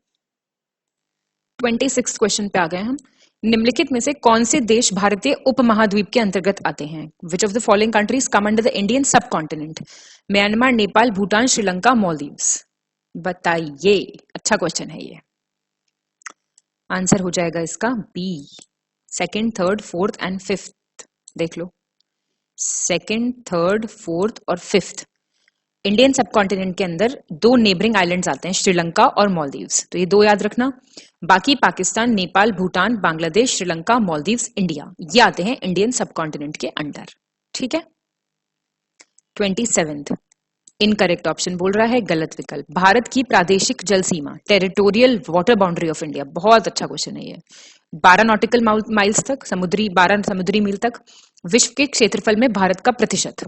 Speaker 3: 26 क्वेश्चन पे आ गए हम। निम्नलिखित में से कौन से देश भारतीय उपमहाद्वीप के अंतर्गत आते हैं? Which of the following countries come under the Indian subcontinent? Myanmar, Nepal, Bhutan, Sri Lanka, Maldives. बताइए, अच्छा क्वेश्चन है ये। आंसर हो जाएगा इसका B, second, third, fourth and fifth. देख लो, सेकंड, थर्ड, फोर्थ और फिफ्थ इंडियन सब कॉन्टिनेंट के अंदर 2 नेबरिंग आइलैंड्स आते हैं, श्रीलंका और मालदीव्स। तो ये 2 याद रखना। बाकी पाकिस्तान, नेपाल, भूटान, बांग्लादेश, श्रीलंका, मालदीव्स, इंडिया, ये आते हैं इंडियन सब कॉन्टिनेंट के अंडर। ठीक है। 27 इनकरेक्ट ऑप्शन बोल रहा है, गलत विकल्प। भारत की प्रादेशिक जल सीमा, territorial water boundary of India. बहुत अच्छा क्वेश्चन है ये। 12 नॉटिकल माइल्स तक, 12 समुद्री मील तक। विश्व के क्षेत्रफल में भारत का प्रतिशत,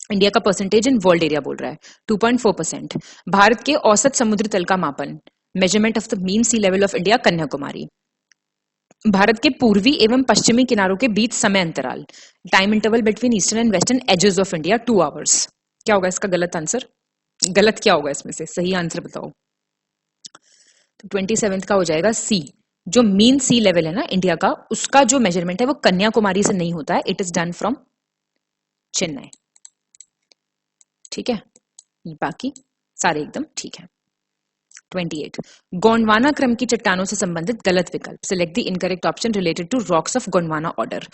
Speaker 3: इंडिया का परसेंटेज इन वर्ल्ड एरिया बोल रहा है 2.4%। भारत के औसत समुद्र तल का मापन, measurement of the mean sea level of India, Kanyakumari. भारत के पूर्वी एवं पश्चिमी किनारों के बीच समय अंतराल, time interval between eastern and western edges of India, 2 hours. क्या होगा इसका गलत आंसर? गलत क्या होगा इसमें से? सही आंसर बताओ। तो 27 का हो जाएगा सी। जो मीन सी लेवल है ना इंडिया का, उसका जो मेजरमेंट है वो कन्याकुमारी से नहीं होता है, it is done from Chennai. ठीक है, बाकी सारे एकदम ठीक है। 28 गोंडवाना क्रम की चट्टानों से संबंधित गलत विकल्प। Select the incorrect option related to rocks of Gondwana order.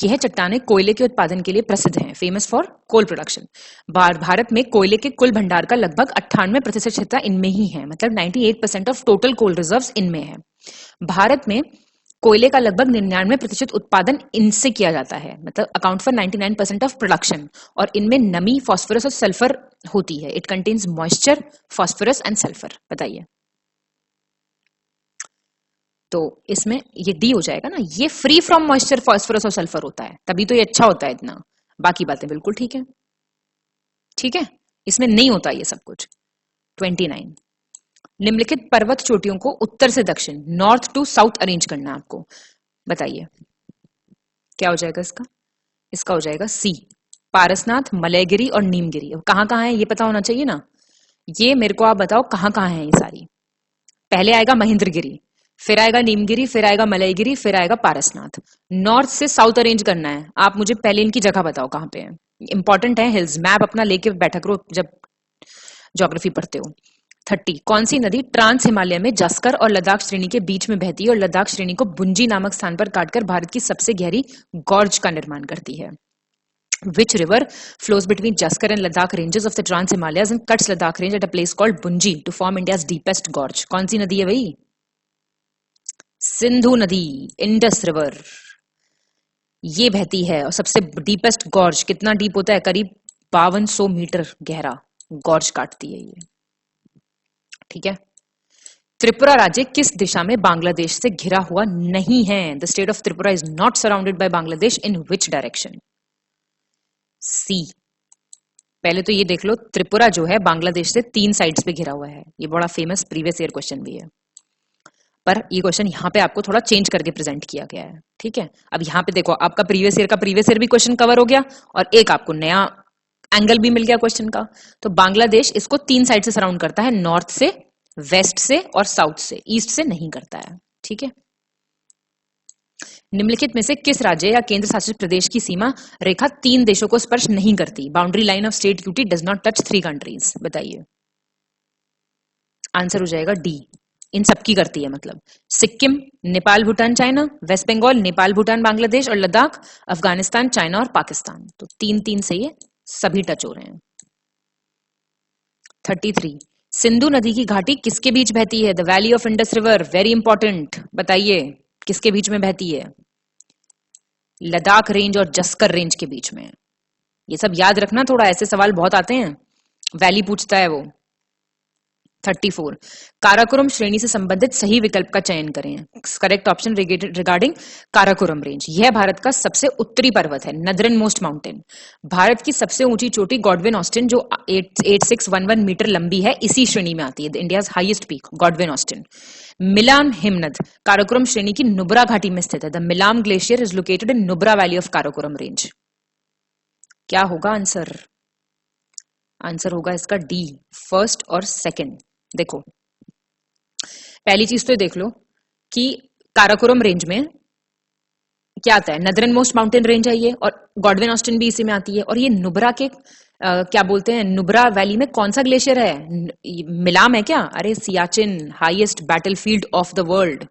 Speaker 3: यह चट्टानें कोयले के उत्पादन के लिए प्रसिद्ध हैं, famous for coal production. Bharat में कोयले के कुल भंडार का लगभग 98% क्षेत्र इनमें ही है, मतलब 98% ऑफ टोटल कोल रिजर्व्स इनमें है। भारत में कोयले का लगभग 99% उत्पादन इनसे किया जाता है, मतलब अकाउंट फॉर 99% ऑफ प्रोडक्शन। और इनमें नमी, फास्फोरस और सल्फर होती है। It contains moisture, phosphorus and sulphur. बताइए। तो इसमें ये डी हो जाएगा ना, ये फ्री फ्रॉम मॉइस्चर, फास्फोरस और सल्फर होता है, तभी तो ये अच्छा होता है इतना। बाकी बातें बिल्कुल ठीक है। ठीक है, इसमें नहीं होता ये सब कुछ। 29 निम्नलिखित पर्वत चोटियों को उत्तर से दक्षिण, नॉर्थ टू साउथ अरेंज करना है आपको। बताइए क्या हो जाएगा इसका? इसका हो जाएगा सी, पारसनाथ, मलयगिरी और नीमगिरी। अब कहां कहां है ये पता होना चाहिए ना, ये मेरे को आप बताओ कहां कहां है ये सारी। पहले आएगा महेंद्रगिरी, फिर आएगा नीमगिरी, फिर आएगा मलयगिरी, फिर आएगा पारसनाथ। नॉर्थ से साउथ अरेंज करना है। आप मुझे पहले इनकी जगह बताओ कहां पे है। इंपॉर्टेंट है, हिल्स मैप अपना लेके बैठा करो जब ज्योग्राफी पढ़ते हो। 30 कौन सी नदी ट्रांस हिमालय में जस्कर और लद्दाख श्रेणी के बीच में बहती है और लद्दाख श्रेणी को बुंजी नामक स्थान पर काटकर भारत की सबसे गहरी गॉर्ज का निर्माण करती है? Which river flows between Jaskar and Ladakh ranges of the Trans Himalayas and cuts Ladakh range at a place called Bunji to form India's deepest gorge? कौन सी नदी है भाई? सिंधु नदी, इंडस रिवर, ये बहती है। और सबसे डीपेस्ट गॉर्ज कितना डीप होता है? करीब 5200 मीटर गहरा गॉर्ज काटती है ये। ठीक है। त्रिपुरा राज्य किस दिशा में बांग्लादेश से घिरा हुआ नहीं है? The state of Tripura is not surrounded by Bangladesh, in which direction? C. पहले तो ये देख लो, त्रिपुरा जो है बांग्लादेश से 3 साइड्स पे घिरा हुआ है। ये बड़ा फेमस प्रीवियस ईयर क्वेश्चन भी है, पर ये क्वेश्चन यहाँ पे आपको थोड़ा चेंज करके प्रेजेंट किया गया है। ठीक है, अब यहाँ पे देखो, आपका प्रीवियस ईयर भी क्वेश्चन कवर हो गया और एक आपको नया एंगल भी मिल गया क्वेश्चन का। तो बांग्लादेश इसको 3 साइड से सराउंड करता है, नॉर्थ से, वेस्ट से और साउथ से, ईस्ट से नहीं करता है। ठीक है। निम्नलिखित में से किस राज्य या केंद्र शासित प्रदेश की सीमा रेखा 3 देशों को स्पर्श नहीं करती? Boundary line of state UT does not touch 3 countries. बताइए। आंसर हो जाएगा डी, इन सबकी करती है, मतलब सिक्किम, नेपाल, भूटान, चाइना, वेस्ट बंगाल, नेपाल, भूटान, बांग्लादेश और लद्दाख, अफगानिस्तान, चाइना और पाकिस्तान। तो 3-3 से ये सभी टच हो रहे हैं। 33 सिंधु नदी की घाटी किसके बीच बहती है? The valley of Indus river, very important. बताइए किसके बीच में बहती है? लद्दाख रेंज और जस्कर रेंज के बीच में। ये सब याद रखना थोड़ा, ऐसे सवाल बहुत आते हैं। वैली पूछता है वो। 34, काराकोरम श्रेणी से संबंधित सही विकल्प का चयन करें। Correct option regarding Karakoram range, यह भारत का सबसे उत्तरी पर्वत है, नदरन मोस्ट माउंटेन। भारत की सबसे ऊंची चोटी गॉडविन ऑस्टिन जो 8611 मीटर लंबी है, इसी श्रेणी में आती है, India's highest peak Godwin Austen. Milam हिमनद काराकोरम श्रेणी की नुब्रा घाटी में स्थित है। The Milam glacier is located in Nubra valley of Karakoram range. क्या होगा आंसर? आंसर होगा इसका डी, फर्स्ट और सेकंड। देखो, पहली चीज तो ये देख लो कि काराकोरम रेंज में क्या आता है, नदरन मोस्ट माउंटेन रेंज है ये, और गॉडविन ऑस्टिन भी इसी में आती है। और ये नुब्रा के क्या बोलते हैं, नुब्रा वैली में कौन सा ग्लेशियर है? मिलाम है क्या? अरे Siachen, highest battlefield of the world,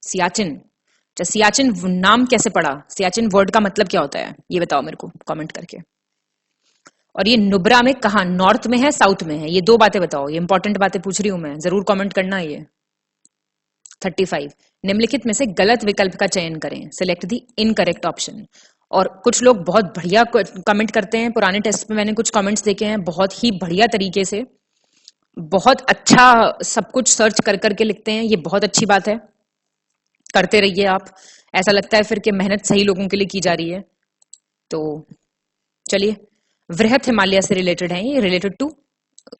Speaker 3: Siachen. अच्छा, सियाचिन नाम कैसे पड़ा? सियाचिन वर्ड का मतलब क्या होता है, ये बताओ मेरे को कमेंट करके। और ये नुब्रा में कहा, नॉर्थ में है, साउथ में है? ये दो बातें बताओ, ये इंपॉर्टेंट बातें पूछ रही हूं मैं, जरूर कमेंट करना ये। 35, निम्नलिखित में से गलत विकल्प का चयन करें। Select the incorrect option. और कुछ लोग बहुत बढ़िया कमेंट करते हैं, पुराने टेस्ट में मैंने कुछ कमेंट्स देखे हैं, बहुत ही बढ़िया तरीके से, बहुत अच्छा सब कुछ सर्च कर करके लिखते हैं, ये बहुत अच्छी बात है, करते रहिए आप। ऐसा लगता है फिर कि मेहनत सही लोगों के लिए की जा रही है। तो चलिए, वृहत हिमालय से रिलेटेड है ये, रिलेटेड टू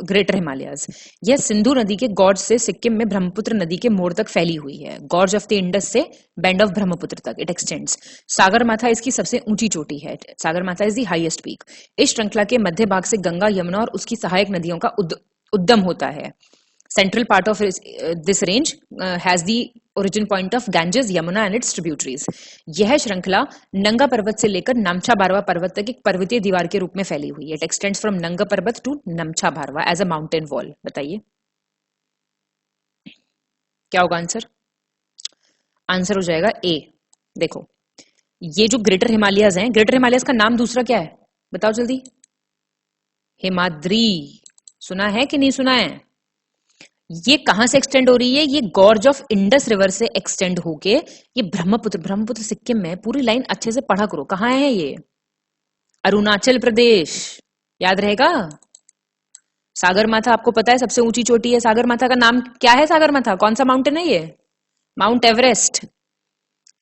Speaker 3: ग्रेटर हिमालयाज। यह सिंधु नदी के गॉर्ज से सिक्किम में ब्रह्मपुत्र नदी के मोड़ तक फैली हुई है। गॉर्ज ऑफ द इंडस से बैंड ऑफ ब्रह्मपुत्र तक इट एक्सटेंड्स। सागरमाथा इसकी सबसे ऊंची चोटी है। Sagarmatha is the highest peak. इस श्रृंखला के मध्य भाग से गंगा, यमुना और उसकी सहायक नदियों का उद्गम होता है। Central part of this range has the origin point of Ganges, Yamuna and it's tributaries. यह श्रृंखला नंगा पर्वत से लेकर नमछा बारवा पर्वत तक एक पर्वतीय दीवार के रूप में फैली हुई है। इट एक्सटेंड्स फ्रॉम नंगा पर्वत टू नमछा बारवा एज अ माउंटेन वॉल। बताइए क्या होगा आंसर? आंसर हो जाएगा ए। देखो, ये जो ग्रेटर हिमालयाज हैं, ग्रेटर हिमालयाज का नाम दूसरा क्या है बताओ जल्दी? हिमाद्री। सुना है कि नहीं सुना है? ये कहां से एक्सटेंड हो रही है? ये गॉर्ज ऑफ इंडस रिवर से एक्सटेंड होके ये ब्रह्मपुत्र सिक्किम में, पूरी लाइन अच्छे से पढ़ा करो। कहां है ये? अरुणाचल प्रदेश, याद रहेगा। सागरमाथा आपको पता है सबसे ऊंची चोटी है। सागरमाथा का नाम क्या है? सागरमाथा कौन सा माउंटेन है ये? Mount Everest.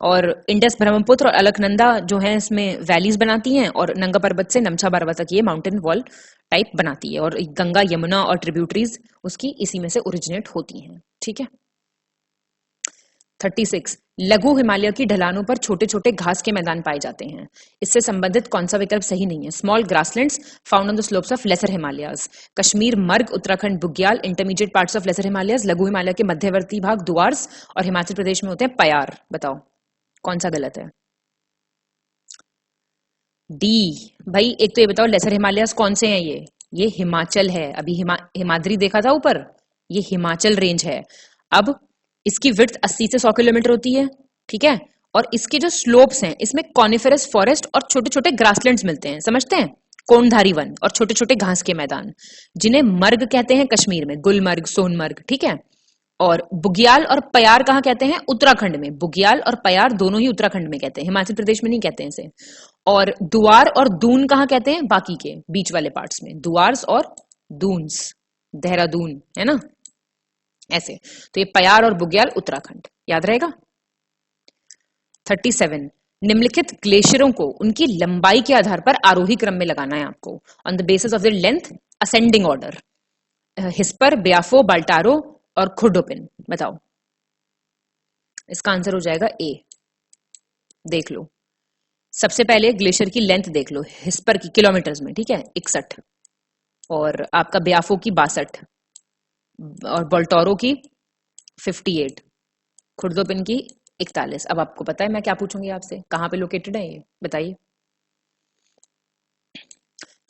Speaker 3: और इंडस, ब्रह्मपुत्र और अलकनंदा जो है इसमें वैलीज बनाती हैं, और नंगा पर्वत से नमछा बारवा तक ये माउंटेन वॉल टाइप बनाती है। और गंगा, यमुना और ट्रिब्यूटरीज उसकी इसी में से ओरिजिनेट होती हैं। ठीक है। 36, लघु हिमालय की ढलानों पर छोटे छोटे घास के मैदान पाए जाते हैं। इससे संबंधित कौन सा विकल्प सही नहीं है? Small grasslands found on the slopes of lesser Himalayas. Kashmir, Marg, Uttarakhand Bugyal, intermediate parts of lesser Himalayas. लघु हिमालय के मध्यवर्ती भाग दुआर्स, और हिमाचल प्रदेश में होते हैं पयार। बताओ कौन सा गलत है? डी। भाई एक तो ये बताओ, लेसर हिमालयाज कौन से हैं? ये हिमाचल है। अभी हिमाद्री देखा था ऊपर, ये हिमाचल रेंज है। अब इसकी विड्थ 80 से 100 किलोमीटर होती है। ठीक है। और इसके जो स्लोप्स हैं, इसमें कॉनिफेरस फॉरेस्ट और छोटे छोटे ग्रासलैंड्स मिलते हैं, समझते हैं? कोणधारी वन और छोटे छोटे घास के मैदान, जिन्हें मर्ग कहते हैं कश्मीर में, गुलमर्ग, सोनमर्ग। ठीक है। और बुग्याल और पयार कहाँ कहते हैं? उत्तराखंड में। बुग्याल और पयार दोनों ही उत्तराखंड में कहते हैं, हिमाचल प्रदेश में नहीं कहते हैं इसे। और दुआर और दून कहाँ कहते हैं? बाकी के बीच वाले पार्ट्स में, दुआर्स और दून्स, देहरादून है ना, ऐसे। तो ये पयार और बुग्याल उत्तराखंड, याद रहेगा। 37, निम्नलिखित ग्लेशियरों को उनकी लंबाई के आधार पर आरोही क्रम में लगाना है आपको। On the basis of the length, ascending order. Hispar, Biafo, Baltoro और खुर्डोपिन। बताओ इसका आंसर हो जाएगा ए। देख लो, सबसे पहले ग्लेशियर की लेंथ देख लो, हिस्पर की किलोमीटर्स में, ठीक है, 61, और आपका ब्याफो की 62, और बोल्टोरो की 58, खुर्दोपिन की 41। अब आपको पता है मैं क्या पूछूंगी आपसे, कहां पे लोकेटेड है ये बताइए।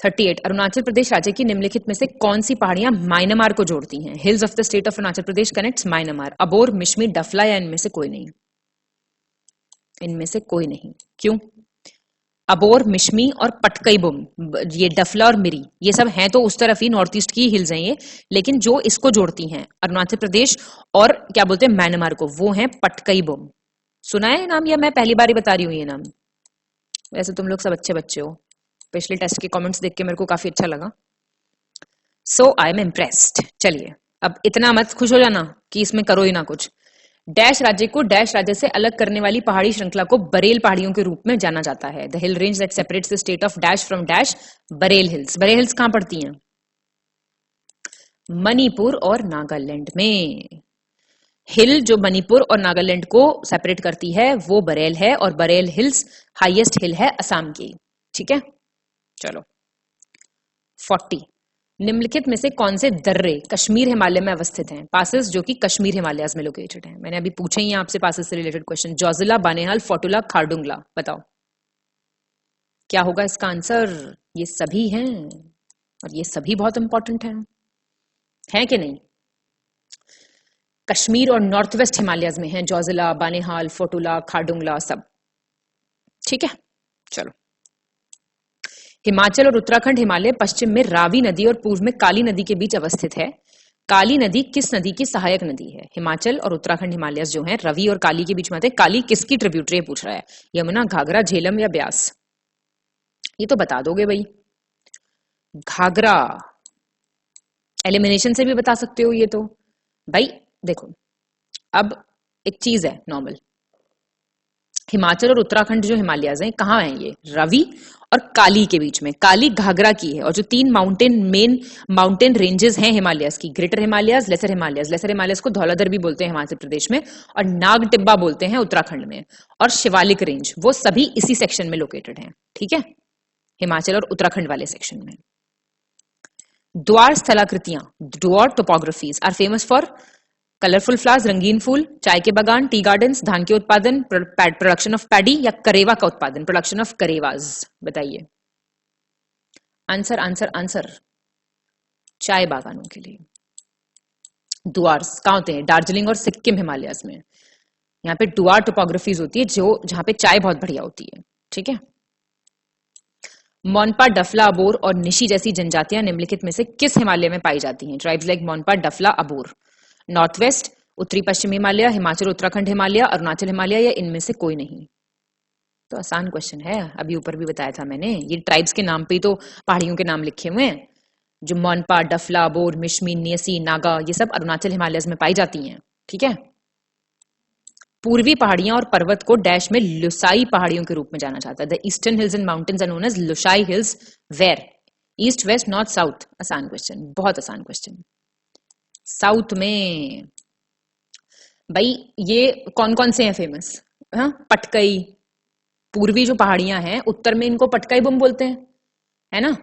Speaker 3: 38, अरुणाचल प्रदेश राज्य की निम्नलिखित में से कौन सी पहाड़ियां म्यांमार को जोड़ती हैं? Hills of the state of Arunachal Pradesh connects Myanmar. Abor, Mishmi, Dafla या इनमें से कोई नहीं? इनमें से कोई नहीं। क्यों? अबोर, मिश्मी और पटकईबुम, ये डफला और मिरी, ये सब हैं तो उस तरफ ही, नॉर्थ ईस्ट की हिल्स हैं ये, लेकिन जो इसको जोड़ती हैं अरुणाचल प्रदेश और क्या बोलते हैं म्यांमार को, वो हैं पटकईबुम। सुना है नाम, या मैं पहली बार ही बता रही हूँ ये नाम? वैसे तुम लोग सब अच्छे बच्चे हो, पिछले टेस्ट के कमेंट्स देख के मेरे को काफी अच्छा लगा। सो आई एम इम्प्रेस्ड। चलिए अब इतना मत खुश हो जाना कि इसमें करो ही ना कुछ। डैश राज्य को डैश राज्य से अलग करने वाली पहाड़ी श्रृंखला को बरेल पहाड़ियों के रूप में जाना जाता है। The hill range that separates the state of dash from dash, Barail hills. Barail hills कहां पड़ती हैं? मणिपुर और नागालैंड में। हिल जो मणिपुर और नागालैंड को सेपरेट करती है वो बरेल है, और बरेल हिल्स हाईएस्ट हिल है असम की। ठीक है, चलो 40। निम्नलिखित में से कौन से दर्रे कश्मीर हिमालय में अवस्थित हैं? पासेस जो कि कश्मीर हिमालयस में लोकेटेड हैं। मैंने अभी पूछे ही आपसे पासेस से रिलेटेड क्वेश्चन। जोजिला, बानेहाल, फोटुला, खारडुंगला। बताओ क्या होगा इसका आंसर? ये सभी हैं, और ये सभी बहुत इंपॉर्टेंट हैं कि नहीं? कश्मीर और नॉर्थ वेस्ट हिमालयस में हैं जोजिला, बानेहाल, फोटुला, खारडुंगला सब। ठीक है, चलो। हिमाचल और उत्तराखंड हिमालय पश्चिम में रावी नदी और पूर्व में काली नदी के बीच अवस्थित है। काली नदी किस नदी की सहायक नदी है? हिमाचल और उत्तराखंड हिमालयस जो हैं रवि और काली के बीच में आते हैं। काली किसकी ट्रिब्यूटरी पूछ रहा है? यमुना, घाघरा, झेलम या ब्यास? ये तो बता दोगे भाई। घाघरा। एलिमिनेशन से भी बता सकते हो ये तो। भाई देखो, अब एक चीज है नॉर्मल, हिमाचल और उत्तराखंड जो हिमालयस हैं कहाँ हैं? ये रवि और काली के बीच में। काली घाघरा की है, और जो तीन मेन माउंटेन रेंजेस हैं हिमालयस की, greater Himalayas, lesser Himalayas. Lesser Himalayas को धौलाधर भी बोलते हैं हिमाचल प्रदेश में, और नाग टिब्बा बोलते हैं उत्तराखंड में, और शिवालिक रेंज, वो सभी इसी सेक्शन में लोकेटेड हैं। ठीक है, हिमाचल और उत्तराखंड वाले सेक्शन में। द्वार स्थलाकृतियां, Duar topographies are famous for colourful flowers, रंगीन फूल, चाय के बागान, टी गार्डन्स, धान के उत्पादन, प्रोडक्शन ऑफ पैडी, या करेवा का उत्पादन, प्रोडक्शन ऑफ करेवाज। बताइए आंसर आंसर आंसर। चाय बागानों के लिए। डुआर्स कहां होते हैं? दार्जिलिंग और सिक्किम हिमालयस में। यहाँ पे डुआर टोपोग्राफीज होती है जो जहां पे चाय बहुत बढ़िया होती है। ठीक है। मोनपा, डफला, अबोर और निशी जैसी जनजातियां निम्नलिखित में से किस हिमालय में पाई जाती हैं? Tribes like Monpa, Dafla, Abor. North west, उत्तरी पश्चिमी हिमालय, हिमाचल उत्तराखंड हिमालय, अरुणाचल हिमालय, या इनमें से कोई नहीं? तो आसान क्वेश्चन है, अभी ऊपर भी बताया था मैंने। ये ट्राइब्स के नाम पे ही तो पहाड़ियों के नाम लिखे हुए हैं। जो मोनपा, डफला, बोर, मिशमी, नियसी, नागा, ये सब अरुणाचल हिमालय में पाई जाती हैं। ठीक है। पूर्वी पहाड़ियां और पर्वत को डैश में लुसाई पहाड़ियों के रूप में जाना जाता है। The eastern hills and mountains are known as Lushai hills. Where? East, west, north, south? आसान क्वेश्चन, बहुत आसान क्वेश्चन। साउथ में। भाई ये कौन कौन से हैं फेमस? हाँ, पटकई। पूर्वी जो पहाड़ियां हैं उत्तर में इनको पटकई बुम बोलते हैं, है ना।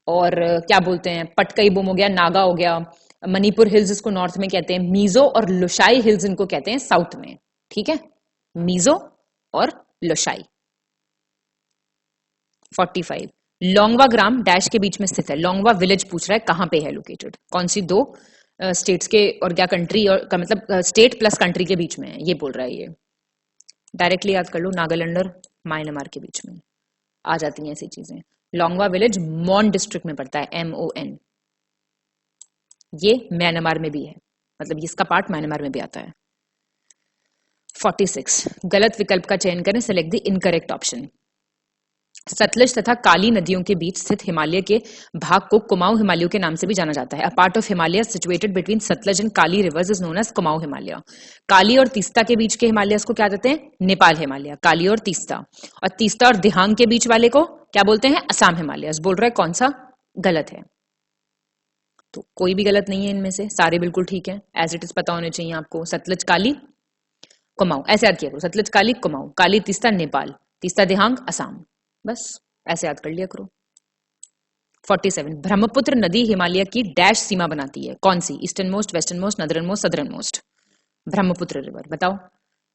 Speaker 3: और क्या बोलते हैं? पटकई बुम हो गया, नागा हो गया। मणिपुर हिल्स इसको नॉर्थ में कहते हैं। मीजो और लुशाई हिल्स इनको कहते हैं साउथ में। ठीक है, मीजो और लुशाई। 45। लोंगवा ग्राम डैश के बीच में स्थित है। लोंगवा विलेज पूछ रहा है कहां पे है लोकेटेड? कौन सी दो स्टेट्स के और क्या कंट्री और का मतलब स्टेट प्लस कंट्री के बीच में है ये बोल रहा है। ये डायरेक्टली याद कर लो, नागालैंड और म्यांमार के बीच में आ जाती हैं ऐसी चीजें। लोंगवा विलेज मोन डिस्ट्रिक्ट में पड़ता है, MON। ये म्यांमार में भी है, मतलब इसका पार्ट म्यांमार में भी आता है। 46। गलत विकल्प का चयन करें, select the incorrect option. Sutlej तथा काली नदियों के बीच स्थित हिमालय के भाग को कुमाऊं हिमालयों के नाम से भी जाना जाता है। A part of Himalaya situated between Sutlej and Kali rivers is known as Kumaon Himalaya. Kali और तीस्ता के बीच के हिमालय को क्या कहते हैं? नेपाल हिमालय। काली और तीस्ता और दिहांग के बीच वाले को क्या बोलते हैं? असम हिमालय। बोल रहा है कौन सा गलत है? तो कोई भी गलत नहीं है इनमें से, सारे बिल्कुल ठीक है। एज इट इज पता होने चाहिए आपको। सतलज, काली, कुमाऊं, ऐसे याद किया करो। सतलज, काली, कुमाऊं, काली, तीस्ता नेपाल, तीस्ता दिहांग असम, बस ऐसे याद कर लिया करो। 47। ब्रह्मपुत्र नदी हिमालय की डैश सीमा बनाती है, कौन सी? Easternmost, westernmost, northernmost, southernmost? Brahmaputra river बताओ।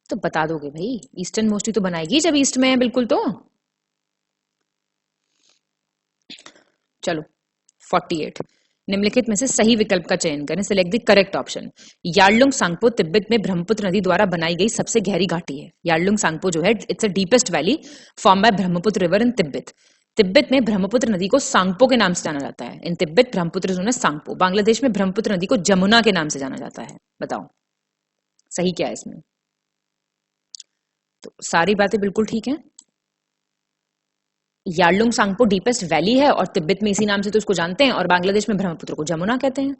Speaker 3: तो बता दोगे भाई, ईस्टर्न मोस्ट ही तो बनाएगी जब ईस्ट में है बिल्कुल। तो चलो 48। निम्नलिखित में से सही विकल्प का चयन करें, select the correct option. Yarlung Tsangpo Tibet में ब्रह्मपुत्र नदी द्वारा बनाई गई सबसे गहरी घाटी है। यार्लुंग सांगपो जो है it's a deepest valley form by Brahmaputra river in Tibet. Tibet में ब्रह्मपुत्र नदी को सांगपो के नाम से जाना जाता है। इन तिब्बत ब्रह्मपुत्र जो है सांगपो। बांग्लादेश में ब्रह्मपुत्र नदी को जमुना के नाम से जाना जाता है। बताओ सही क्या है इसमें? तो सारी बातें बिल्कुल ठीक है। यार्लुंग सांगपो डीपेस्ट वैली है और तिब्बत में इसी नाम से तो उसको जानते हैं, और बांग्लादेश में ब्रह्मपुत्र को जमुना कहते हैं।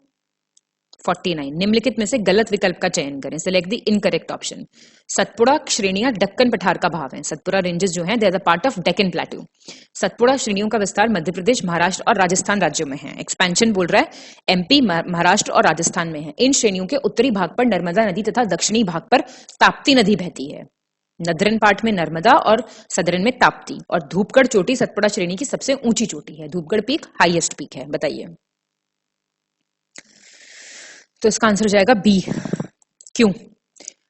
Speaker 3: 49 निम्नलिखित में से गलत विकल्प का चयन करें, select the incorrect option. Satpura श्रेणियां दक्कन पठार का भाग हैं। सतपुड़ा रेंजेस जो हैं they are the part of Deccan plateau. Satpura श्रेणियों का विस्तार मध्य प्रदेश, महाराष्ट्र और राजस्थान राज्यों में है। एक्सपेंशन बोल रहा है एमपी, महाराष्ट्र और राजस्थान में है। इन श्रेणियों के उत्तरी भाग पर नर्मदा नदी तथा दक्षिणी भाग पर ताप्ती नदी बहती है। नदरन पार्ट में नर्मदा और सदरन में ताप्ती। और धूपगढ़ चोटी सतपुड़ा श्रेणी की सबसे ऊंची चोटी है। धूपगढ़ पीक हाईएस्ट पीक है। बताइए, तो इसका आंसर हो जाएगा बी। क्यों?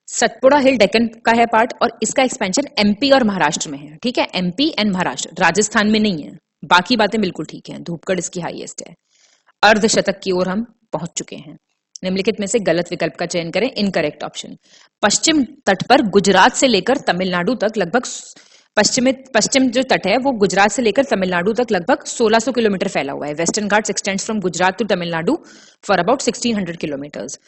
Speaker 3: सतपुड़ा हिल डेक्कन का है पार्ट और इसका एक्सपेंशन एमपी और महाराष्ट्र में है। ठीक है, एमपी एंड महाराष्ट्र, राजस्थान में नहीं है। बाकी बातें बिल्कुल ठीक है। धूपगढ़ इसकी हाईएस्ट है। अर्धशतक की ओर हम पहुंच चुके हैं। निम्नलिखित में से गलत विकल्प का चयन करें, इनकरेक्ट ऑप्शन। पश्चिम तट पर गुजरात से लेकर तमिलनाडु तक लगभग पश्चिम जो तट है वो गुजरात से लेकर तमिलनाडु तक लगभग 1600 किलोमीटर फैला हुआ है। Western ghats extends from Gujarat to Tamil Nadu for about 1600 kilometres.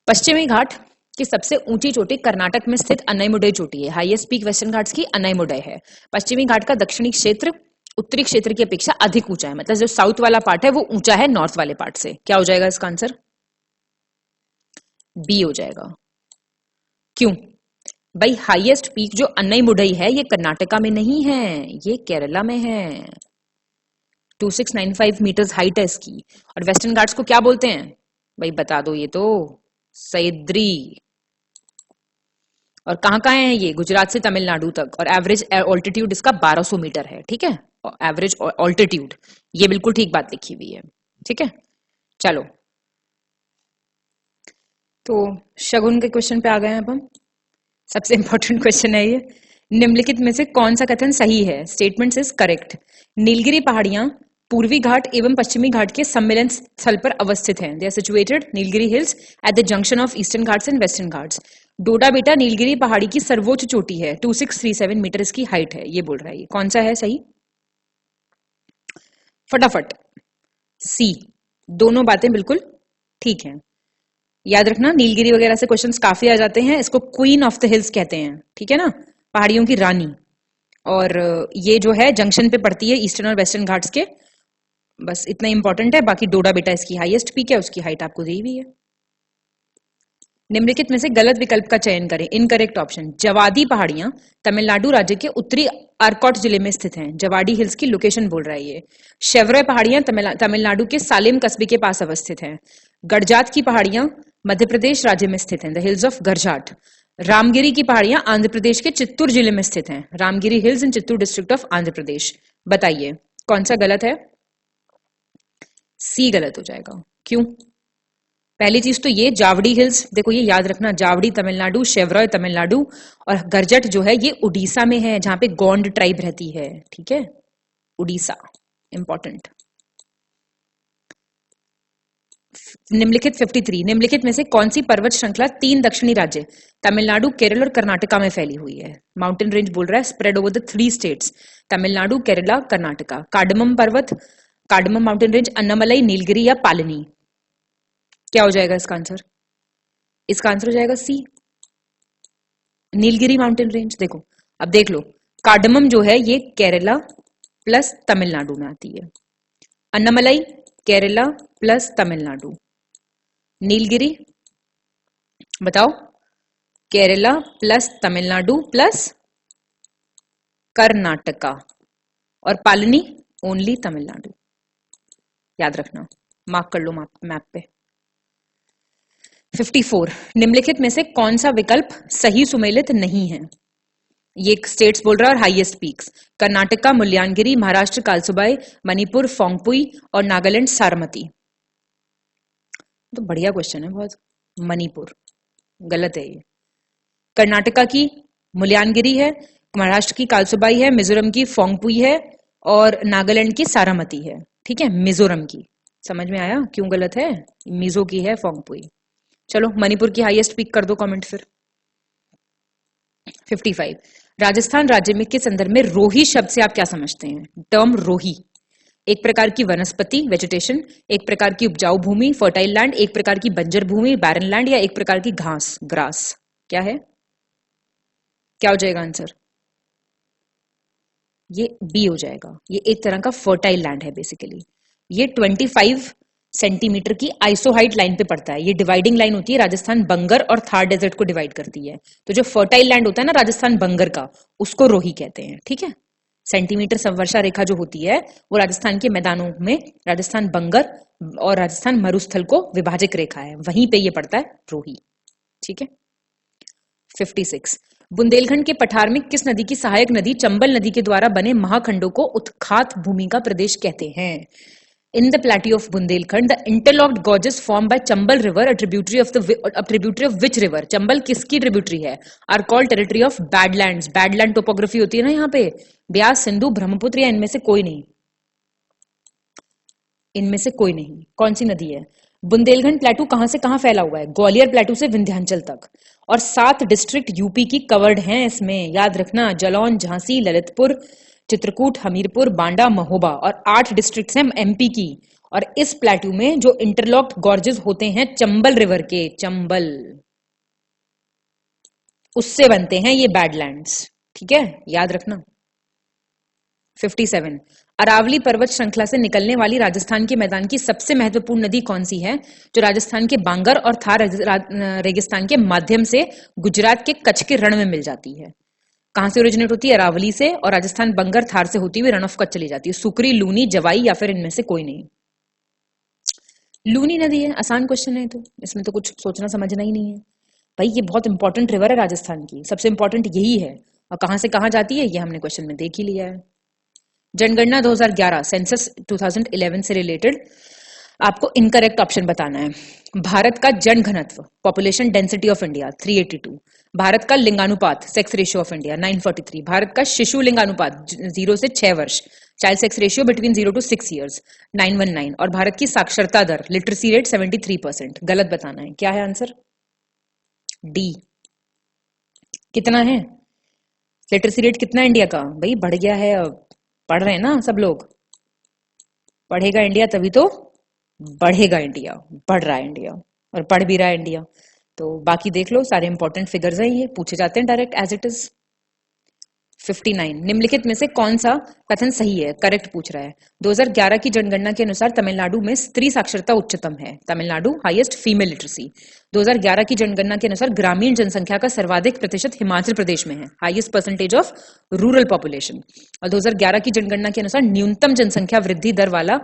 Speaker 3: पश्चिमी घाट की सबसे ऊंची चोटी कर्नाटक में स्थित अनाईमुडई चोटी है। हाईएस्ट पीक वेस्टर्न घाट्स की अनाईमुडई है। पश्चिमी घाट का दक्षिणी क्षेत्र उत्तरी क्षेत्र की अपेक्षा अधिक ऊंचा है, मतलब जो साउथ वाला पार्ट है वो ऊंचा है नॉर्थ वाले पार्ट से। क्या हो जाएगा इसका आंसर? बी हो जाएगा। क्यों भाई? हाईएस्ट पीक जो अनाईमुडई है ये कर्नाटका में नहीं है, ये केरला में है। 2695 मीटर्स हाइट है इसकी। और वेस्टर्न घाट्स को क्या बोलते हैं भाई? बता दो, ये तो सह्याद्री। और कहाँ है ये? गुजरात से तमिलनाडु तक। और एवरेज ऑल्टीट्यूड इसका 1200 मीटर है। ठीक है, एवरेज ऑल्टीट्यूड, ये बिल्कुल ठीक बात लिखी हुई है। ठीक है, चलो तो शगुन के क्वेश्चन पे आ गए हैं अब हम। सबसे इंपॉर्टेंट क्वेश्चन है ये। निम्नलिखित में से कौन सा कथन सही है? Statement is correct. नीलगिरी पहाड़ियां पूर्वी घाट एवं पश्चिमी घाट के सम्मिलन स्थल पर अवस्थित हैं। They are situated Nilgiri hills at the junction of eastern Ghats and western Ghats. Doddabetta Nilgiri पहाड़ी की सर्वोच्च चोटी है। 2637 मीटर इसकी हाइट है। ये बोल रहा है, ये कौन सा है सही? फटाफट सी। दोनों बातें बिल्कुल ठीक हैं। याद रखना, नीलगिरी वगैरह से क्वेश्चंस काफी आ जाते हैं। इसको क्वीन ऑफ द हिल्स कहते हैं। ठीक है ना, पहाड़ियों की रानी। और ये जो है जंक्शन पे पड़ती है ईस्टर्न और वेस्टर्न घाट्स के। बस इतना इंपॉर्टेंट है। बाकी डोडा बेटा इसकी हाईएस्ट पीक है, उसकी हाइट आपको दी हुई है। निम्नलिखित में से गलत विकल्प का चयन करें, इनकरेक्ट ऑप्शन। जवादी पहाड़ियां तमिलनाडु राज्य के उत्तरी आरकॉट जिले में स्थित हैं। जवाडी हिल्स की लोकेशन बोल रहा है ये। शेवरय पहाड़ियां तमिलनाडु के सालेम कस्बे के पास अवस्थित हैं। गड़जात की पहाड़ियां मध्य प्रदेश राज्य में स्थित हैं, द हिल्स ऑफ गड़जाट। रामगिरी की पहाड़ियां आंध्र प्रदेश के चित्तूर जिले में स्थित हैं। Ramagiri hills in Chittoor district of Andhra Pradesh. बताइए कौन सा गलत है? सी गलत हो जाएगा। क्यों? पहली चीज तो ये जावड़ी हिल्स, देखो ये याद रखना, जावड़ी तमिलनाडु, शेवरॉय तमिलनाडु और गरजट जो है ये उड़ीसा में है, जहां पे गोंड ट्राइब रहती है। ठीक है, उड़ीसा, इंपॉर्टेंट। निम्नलिखित 53 निम्नलिखित में से कौन सी पर्वत श्रृंखला 3 दक्षिणी राज्य तमिलनाडु, केरल और कर्नाटका में फैली हुई है? माउंटेन रेंज बोल रहा है spread over the 3 states Tamil Nadu, Kerala, Karnataka. Cardamom पर्वत, cardamom mountain range, Anamalai, Nilgiri या पालनी। क्या हो जाएगा इसका आंसर? इसका आंसर हो जाएगा सी, नीलगिरी माउंटेन रेंज। देखो अब देख लो, कार्डमम जो है ये केरला प्लस तमिलनाडु में आती है। अन्नामलाई केरला प्लस तमिलनाडु। नीलगिरी बताओ, केरला प्लस तमिलनाडु प्लस कर्नाटका। और पालनी ओनली तमिलनाडु। याद रखना, मार्क कर लो मैप पे। 54 निम्नलिखित में से कौन सा विकल्प सही सुमेलित नहीं है? ये स्टेट्स बोल रहा है और हाईएस्ट पीक्स। कर्नाटका मुल्यानगिरी, महाराष्ट्र कालसुबाई, मणिपुर फोंगपुई और नागालैंड सारमती। तो बढ़िया क्वेश्चन है बहुत। मणिपुर गलत है ये। कर्नाटका की मुल्यानगिरी है, महाराष्ट्र की कालसुबाई है, मिजोरम की फोंगपुई है और नागालैंड की सारामती है। ठीक है, मिजोरम की। समझ में आया क्यों गलत है? मिजो की है फोंगपुई। चलो मणिपुर की हाईएस्ट पीक कर दो कमेंट फिर। 55 राजस्थान राज्य में के संदर्भ में रोही शब्द से आप क्या समझते हैं? टर्म रोही एक प्रकार की वनस्पति वेजिटेशन, एक प्रकार की उपजाऊ भूमि फर्टाइल लैंड, एक प्रकार की बंजर भूमि बैरन लैंड या एक प्रकार की घास ग्रास। क्या है? क्या हो जाएगा आंसर? ये बी हो जाएगा। ये एक तरह का फर्टाइल लैंड है बेसिकली। ये 25 सेंटीमीटर की आइसोहाइट लाइन पे पड़ता है। ये डिवाइडिंग लाइन होती है, राजस्थान बंगर और थार डेजर्ट को डिवाइड करती है। तो जो फर्टाइल लैंड होता है ना राजस्थान बंगर का, उसको रोही कहते हैं। ठीक है, सेंटीमीटर संवर्षा रेखा जो होती है वो राजस्थान के मैदानों में राजस्थान बंगर और राजस्थान मरुस्थल को विभाजक रेखा है, वहीं पे ये पड़ता है रोही। ठीक है। 56 बुंदेलखंड के पठार में किस नदी की सहायक नदी चंबल नदी के द्वारा बने महाखंडों को उत्खात भूमि का प्रदेश कहते हैं? In the plateau of Bundelkhand, the interlocked gorges formed by Chambal River, a tributary of which river? Chambal किसकी ट्रिब्यूटरी है? Are called territory of badlands. Badland topography होती है ना यहाँ पे, ब्यास, सिंधु, ब्रह्मपुत्र, या इनमें से कोई नहीं? इनमें से कोई नहीं। कौन सी नदी है? बुंदेलखंड प्लेटू कहां से कहां फैला हुआ है? ग्वालियर प्लेटू से विंध्याचल तक। और 7 डिस्ट्रिक्ट यूपी की कवर्ड हैं इसमें, याद रखना। जालौन, झांसी, ललितपुर, चित्रकूट, हमीरपुर, बांडा, महोबा, और 8 डिस्ट्रिक्ट्स हैं एमपी की। और इस प्लेटू में जो इंटरलॉक्ड गॉर्जेस होते हैं चंबल रिवर के, चंबल, उससे बनते हैं ये बैडलैंड्स। ठीक है, याद रखना। 57 अरावली पर्वत श्रृंखला से निकलने वाली राजस्थान के मैदान की सबसे महत्वपूर्ण नदी कौन सी है, जो राजस्थान के बांगर और थार रेगिस्तान के माध्यम से गुजरात के कच्छ के रण में मिल जाती है? कहां से ओरिजिनेट होती है? अरावली से, और राजस्थान बंगर थार से होती हुई रन ऑफ कच्छ चली जाती है। सुकरी, लूनी, जवाई, या फिर इनमें से कोई नहीं? लूनी नदी है। आसान क्वेश्चन है, तो इसमें तो कुछ सोचना समझना ही नहीं है भाई। ये बहुत इंपॉर्टेंट रिवर है राजस्थान की, सबसे इंपॉर्टेंट यही है। और कहां से कहां जाती है ये हमने क्वेश्चन में देख ही लिया है। जनगणना 2011 सेंसस 2011 से रिलेटेड आपको इनकरेक्ट ऑप्शन बताना है। भारत का जनघनत्व, population density of India 382। Bharat का लिंगानुपात, sex ratio of India 943। Bharat का शिशु लिंगानुपात 0 से 6 वर्ष, child sex ratio between 0 to 6 years 919। और भारत की साक्षरता दर, लिटरेसी रेट 73%। गलत बताना है। क्या है आंसर? डी। कितना है लिटरेसी रेट? कितना इंडिया का? भाई बढ़ गया है, अब पढ़ रहे हैं ना सब लोग। पढ़ेगा इंडिया तभी तो बढ़ेगा इंडिया। बढ़ रहा है इंडिया, और पढ़ भी रहा है इंडिया। तो बाकी देख लो, सारे इंपॉर्टेंट फिगर्स हैं, ये पूछे जाते हैं डायरेक्ट एज इट इज। 59 निम्नलिखित में से कौन सा कथन सही है? करेक्ट पूछ रहा है। 2011 की जनगणना के अनुसार तमिलनाडु में स्त्री साक्षरता उच्चतम है। Tamil Nadu highest female literacy. 2011 की जनगणना के अनुसार ग्रामीण जनसंख्या का सर्वाधिक प्रतिशत हिमाचल प्रदेश में है, highest percentage of rural population. और 2011 की जनगणना के अनुसार न्यूनतम जनसंख्या वृद्धि दर वाला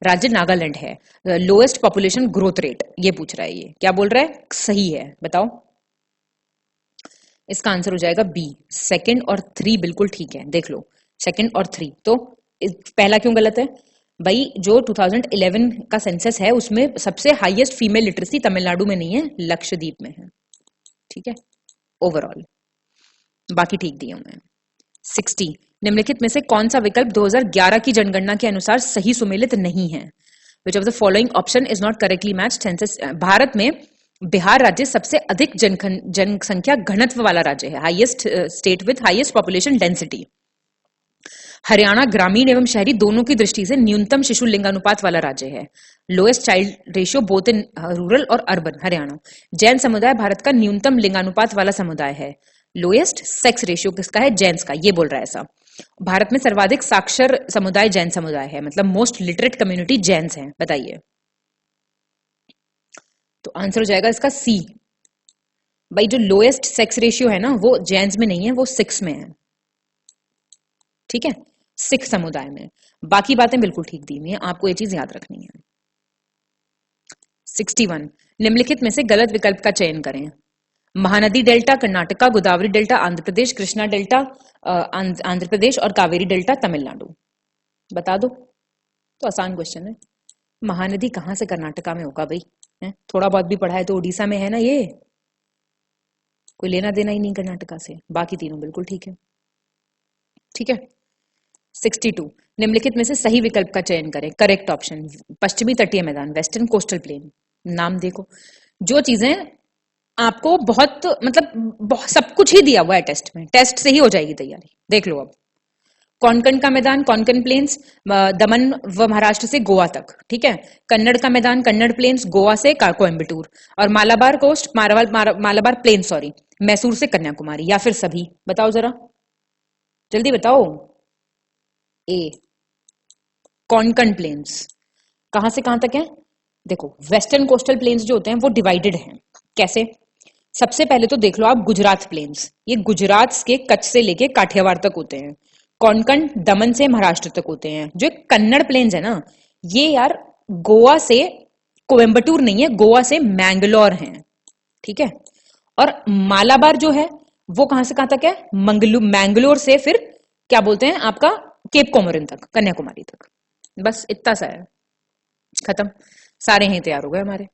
Speaker 3: राज्य नागालैंड है, लोएस्ट पॉपुलेशन ग्रोथ रेट। ये पूछ रहा है, ये क्या बोल रहा है? सही है, बताओ। इसका आंसर हो जाएगा बी। 2 और 3 बिल्कुल ठीक है। देख लो 2 और 3, तो पहला क्यों गलत है भाई? जो 2011 का सेंसस है उसमें सबसे हाईएस्ट फीमेल लिटरेसी तमिलनाडु में नहीं है, लक्षद्वीप में है। ठीक है, ओवरऑल बाकी ठीक दिया मैं। 60 निम्नलिखित में से कौन सा विकल्प 2011 की जनगणना के अनुसार सही सुमेलित नहीं है? विच of the following option is not correctly matched census? Bharat में बिहार राज्य सबसे अधिक जनसंख्या घनत्व वाला राज्य है, highest state with highest population density. Haryana ग्रामीण एवं शहरी दोनों की दृष्टि से न्यूनतम शिशु लिंगानुपात वाला राज्य है, lowest child ratio both in rural और अर्बन, हरियाणा। जैन समुदाय भारत का न्यूनतम लिंगानुपात वाला समुदाय है, लोएस्ट सेक्स रेशियो किसका है? जैन्स का। ये बोल रहा है ऐसा। भारत में सर्वाधिक साक्षर समुदाय जैन समुदाय है, मतलब मोस्ट लिटरेट कम्युनिटी जैन्स हैं। बताइए, तो आंसर हो जाएगा इसका सी। भाई जो लोएस्ट सेक्स रेशियो है ना वो जैन्स में नहीं है, वो सिक्स में है। ठीक है, सिख समुदाय में। बाकी बातें बिल्कुल ठीक दी हुई है, आपको ये चीज याद रखनी है। 61 निम्नलिखित में से गलत विकल्प का चयन करें। Mahanadi delta Karnataka, Godavari delta Andhra Pradesh, Krishna delta Andhra Pradesh, और कावेरी डेल्टा तमिलनाडु। बता दो। तो आसान क्वेश्चन है। महानदी कहां से कर्नाटका में होगा भाई? थोड़ा बहुत भी पढ़ा है तो उड़ीसा में है ना, ये कोई लेना देना ही नहीं कर्नाटका से। बाकी तीनों बिल्कुल ठीक है। ठीक है। 62 निम्नलिखित में से सही विकल्प का चयन करें। करेक्ट ऑप्शन पश्चिमी तटीय मैदान, वेस्टर्न कोस्टल प्लेन। नाम देखो, जो चीजें आपको बहुत मतलब सब कुछ ही दिया हुआ है टेस्ट में, टेस्ट से ही हो जाएगी तैयारी। देख लो अब कोंकण का मैदान, कोंकण प्लेन्स, दमन व महाराष्ट्र से गोवा तक। ठीक है। कन्नड़ का मैदान, कन्नड़ प्लेन्स, गोवा से कोयम्बटूर, और Malabar coast, Malabar plain sorry, Mysore से कन्याकुमारी, या फिर सभी। बताओ जरा, जल्दी बताओ। ए कॉन्कन प्लेन्स कहां से कहां तक है? देखो वेस्टर्न कोस्टल प्लेन्स जो होते हैं वो डिवाइडेड हैं। कैसे? सबसे पहले तो देख लो आप गुजरात प्लेन्स, ये गुजरात के कच्छ से लेके काठियावाड़ तक होते हैं। कोंकण दमन से महाराष्ट्र तक होते हैं। जो कन्नड़ प्लेन्स है ना, ये यार गोवा से कोयम्बटूर नहीं है, गोवा से मैंगलोर हैं, ठीक है। और मालाबार जो है वो कहां से कहां तक है? मैंगलोर से फिर क्या बोलते हैं आपका केप कोमोरिन तक, कन्याकुमारी तक। बस इतना सा है, खत्म, सारे ही तैयार हो गए हमारे।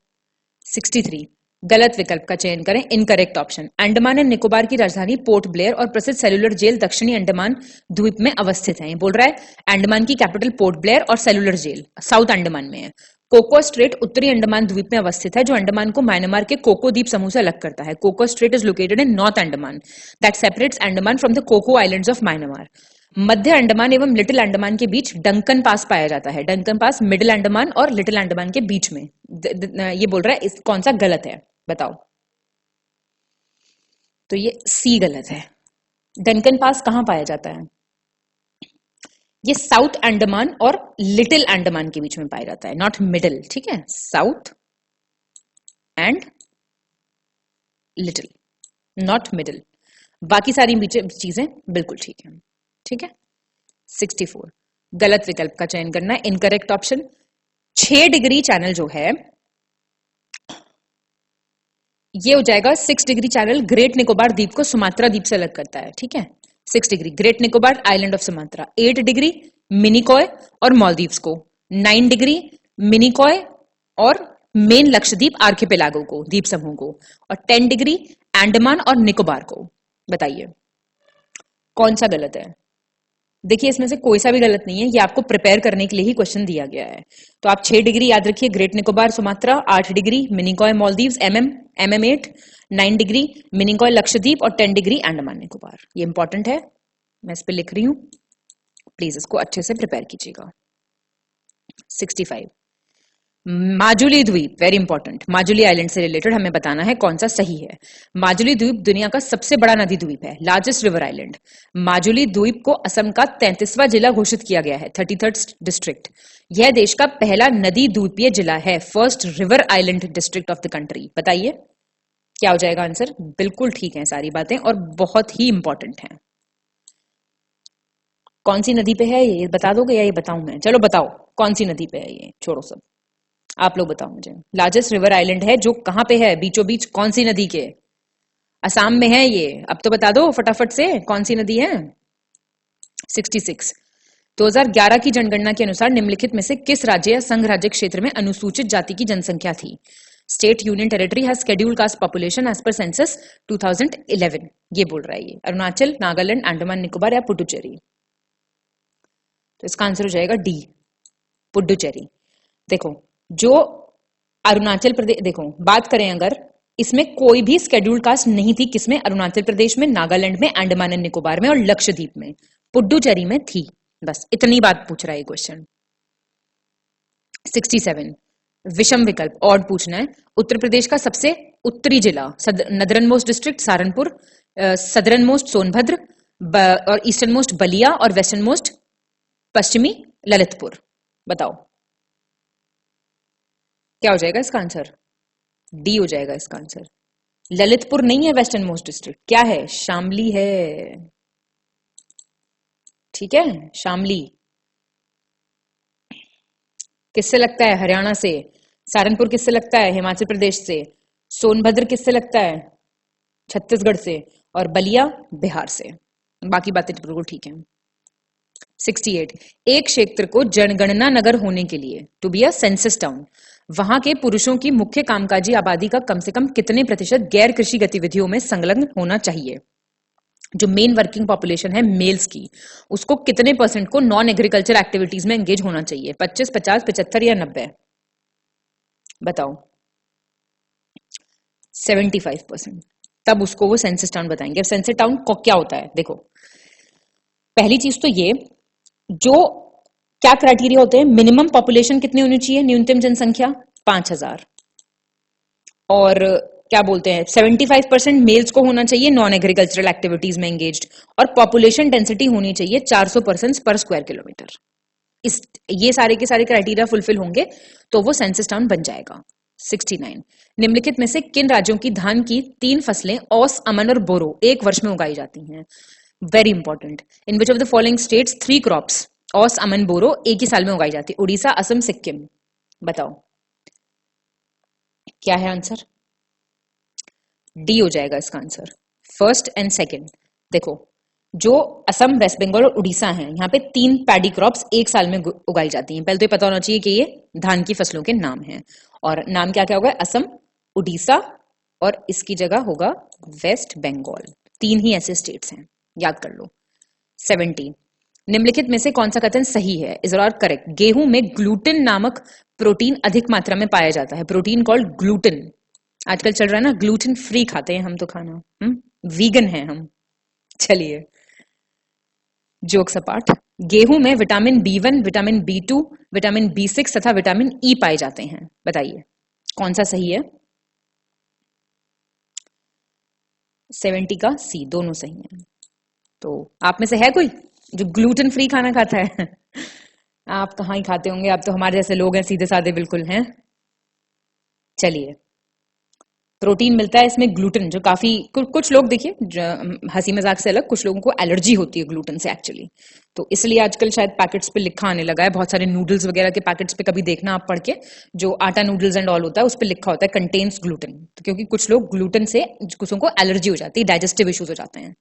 Speaker 3: 63 गलत विकल्प का चयन करें, incorrect option. Andaman and Nicobar की राजधानी पोर्ट ब्लेयर और प्रसिद्ध सेलुलर जेल दक्षिणी अंडमान द्वीप में अवस्थित है। ये बोल रहा है अंडमान की कैपिटल पोर्ट ब्लेयर और सेलुलर जेल साउथ अंडमान में है। कोको स्ट्रेट उत्तरी अंडमान द्वीप में अवस्थित है, जो अंडमान को म्यांमार के कोको द्वीप समूह से अलग करता है। Coco strait is located in north Andaman that separates Andaman from the Coco islands of Myanmar. मध्य अंडमान एवं लिटिल अंडमान के बीच डंकन पास पाया जाता है। डंकन पास मिडिल अंडमान और लिटिल अंडमान के बीच में। ये बोल रहा है इस कौन सा गलत है, बताओ। तो ये सी गलत है। डंकन पास कहां पाया जाता है? ये साउथ अंडमान और लिटिल अंडमान के बीच में पाया जाता है, नॉट मिडिल, ठीक है। South and little, not middle. बाकी सारी चीजें बिल्कुल ठीक है, ठीक है। 64 गलत विकल्प का चयन करना है, इनकरेक्ट ऑप्शन। 6 डिग्री चैनल जो है ये हो जाएगा 6 डिग्री चैनल ग्रेट निकोबार द्वीप को सुमात्रा द्वीप से अलग करता है, ठीक है। 6 degree great Nicobar island of Sumatra, 8 degree Minicoy और मालदीव्स को, 9 डिग्री मिनिकॉय और मेन लक्षद्वीप आर्किपेलागो को, द्वीप समूह को, और 10 डिग्री अंडमान और निकोबार को। बताइए कौन सा गलत है? देखिए इसमें से कोई सा भी गलत नहीं है, ये आपको प्रिपेयर करने के लिए ही क्वेश्चन दिया गया है। तो आप 6 डिग्री याद रखिए great Nicobar Sumatra, 8 degree Minicoy Maldives MM 8, 9 degree Minicoy Lakshadweep और 10 डिग्री अंडमान निकोबार। ये इंपॉर्टेंट है, मैं इस पे लिख रही हूं, प्लीज इसको अच्छे से प्रिपेयर कीजिएगा। 65 माजुली द्वीप, वेरी इंपॉर्टेंट, माजुली आइलैंड से रिलेटेड हमें बताना है कौन सा सही है। माजुली द्वीप दुनिया का सबसे बड़ा नदी द्वीप है, लार्जेस्ट रिवर आइलैंड। माजुली द्वीप को असम का 33वां जिला घोषित किया गया है, 33rd डिस्ट्रिक्ट। यह देश का पहला नदी द्वीपीय जिला है, first river island district of the country. बताइए क्या हो जाएगा आंसर? बिल्कुल ठीक है सारी बातें और बहुत ही इंपॉर्टेंट है। कौन सी नदी पे है ये बता दोगे या ये बताऊं मैं? चलो बताओ कौन सी नदी पे है ये, छोड़ो सब, आप लोग बताओ मुझे। लार्जेस्ट रिवर आइलैंड है जो कहां पे है? बीचों बीच कौन सी नदी के? असम में है ये, अब तो बता दो फटाफट से कौन सी नदी है। 66 2011 की जनगणना के अनुसार निम्नलिखित में से किस राज्य या संघ राज्य क्षेत्र में अनुसूचित जाति की जनसंख्या थी? State union territory has schedule caste population as per census 2011। ये बोल रहा है ये अरुणाचल, नागालैंड, अंडमान निकोबार या पुडुचेरी। तो इसका आंसर हो जाएगा डी, पुडुचेरी। देखो जो अरुणाचल प्रदेश, देखो बात करें अगर इसमें कोई भी शेड्यूल कास्ट नहीं थी, किसमें? अरुणाचल प्रदेश में, नागालैंड में, अंडमान एंड निकोबार में और लक्षद्वीप में। पुडुचेरी में थी, बस इतनी बात पूछ रहा है क्वेश्चन। 67 विषम विकल्प ऑड पूछना है। उत्तर प्रदेश का सबसे उत्तरी जिला, नदरन most district Saharanpur, southern most Sonbhadra और ईस्टर्न मोस्ट बलिया और वेस्टर्न मोस्ट पश्चिमी ललितपुर। बताओ क्या हो जाएगा इसका आंसर? डी हो जाएगा इसका आंसर। ललितपुर नहीं है वेस्टर्न मोस्ट डिस्ट्रिक्ट, क्या है? शामली है, ठीक है, शामली। किससे लगता है? हरियाणा से। सहारनपुर किससे लगता है? हिमाचल प्रदेश से। सोनभद्र किससे लगता है? छत्तीसगढ़ से। और बलिया बिहार से। बाकी बातें तो बिल्कुल ठीक है। 68 एक क्षेत्र को जनगणना नगर होने के लिए, to be a census town, वहां के पुरुषों की मुख्य कामकाजी आबादी का कम से कम कितने प्रतिशत गैर कृषि गतिविधियों में संलग्न होना चाहिए? जो मेन वर्किंग पॉपुलेशन है मेल्स की, उसको कितने परसेंट को नॉन एग्रीकल्चर एक्टिविटीज में एंगेज होना चाहिए? 25, 50, 75 या 90? बताओ। 75%। तब उसको वो सेंसस टाउन बताएंगे। अब सेंसस टाउन को क्या होता है? देखो पहली चीज तो ये, जो क्या क्राइटेरिया होते हैं? मिनिमम पॉपुलेशन कितनी होनी चाहिए? न्यूनतम जनसंख्या 5000, और क्या बोलते हैं 75% मेल्स को होना चाहिए नॉन एग्रीकल्चरल एक्टिविटीज में एंगेज्ड, और पॉपुलेशन डेंसिटी होनी चाहिए 400 पर्सन पर स्क्वायर किलोमीटर। इस ये सारे के सारे क्राइटेरिया फुलफिल होंगे तो वो सेंसस टाउन बन जाएगा। 69, निम्नलिखित में से किन राज्यों की धान की 3 फसलें औस, अमन और बोरो एक वर्ष में उगाई जाती हैं? Very important. In which of the following states 3 crops aus, aman, boro एक ही साल में उगाई जाती है? उड़ीसा, असम, सिक्किम। बताओ क्या है आंसर? डी हो जाएगा इसका आंसर, फर्स्ट एंड सेकंड। देखो जो असम, वेस्ट बंगाल और उड़ीसा हैं, यहाँ पे 3 पैडी क्रॉप्स एक साल में उगाई जाती हैं। पहले तो ये पता होना चाहिए कि ये धान की फसलों के नाम हैं, और नाम क्या क्या होगा? असम, उड़ीसा और इसकी जगह होगा वेस्ट बंगाल। 3 ही ऐसे स्टेट्स हैं, याद कर लो। 70, निम्नलिखित में से कौन सा कथन सही है? Is are correct. गेहूं में ग्लूटेन नामक प्रोटीन अधिक मात्रा में पाया जाता है। Protein called gluten. आजकल चल रहा है ना ग्लूटेन फ्री खाते हैं हम तो खाना, वीगन हैं हम। चलिए जोक सपाट। गेहूं में vitamin B1, vitamin B2, vitamin B6 तथा विटामिन E पाए जाते हैं। बताइए कौन सा सही है? 70 का सी, दोनों सही हैं। तो आप में से है कोई जो ग्लूटेन फ्री खाना खाता है? आप कहाँ ही खाते होंगे, आप तो हमारे जैसे लोग हैं, सीधे साधे बिल्कुल हैं। चलिए प्रोटीन मिलता है इसमें ग्लूटेन, जो काफी कुछ लोग देखिए, हंसी मजाक से अलग, कुछ लोगों को एलर्जी होती है ग्लूटेन से एक्चुअली, तो इसलिए आजकल शायद पैकेट्स पे लिखा आने लगा है। बहुत सारे नूडल्स वगैरह के पैकेट्स पे कभी देखना आप पढ़ के, जो आटा नूडल्स एंड ऑल होता है उस पर लिखा होता है कंटेन्स ग्लूटेन, तो क्योंकि कुछ लोग ग्लूटेन से कुछ को एलर्जी हो जाती है, डाइजेस्टिव इश्यूज हो जाते हैं,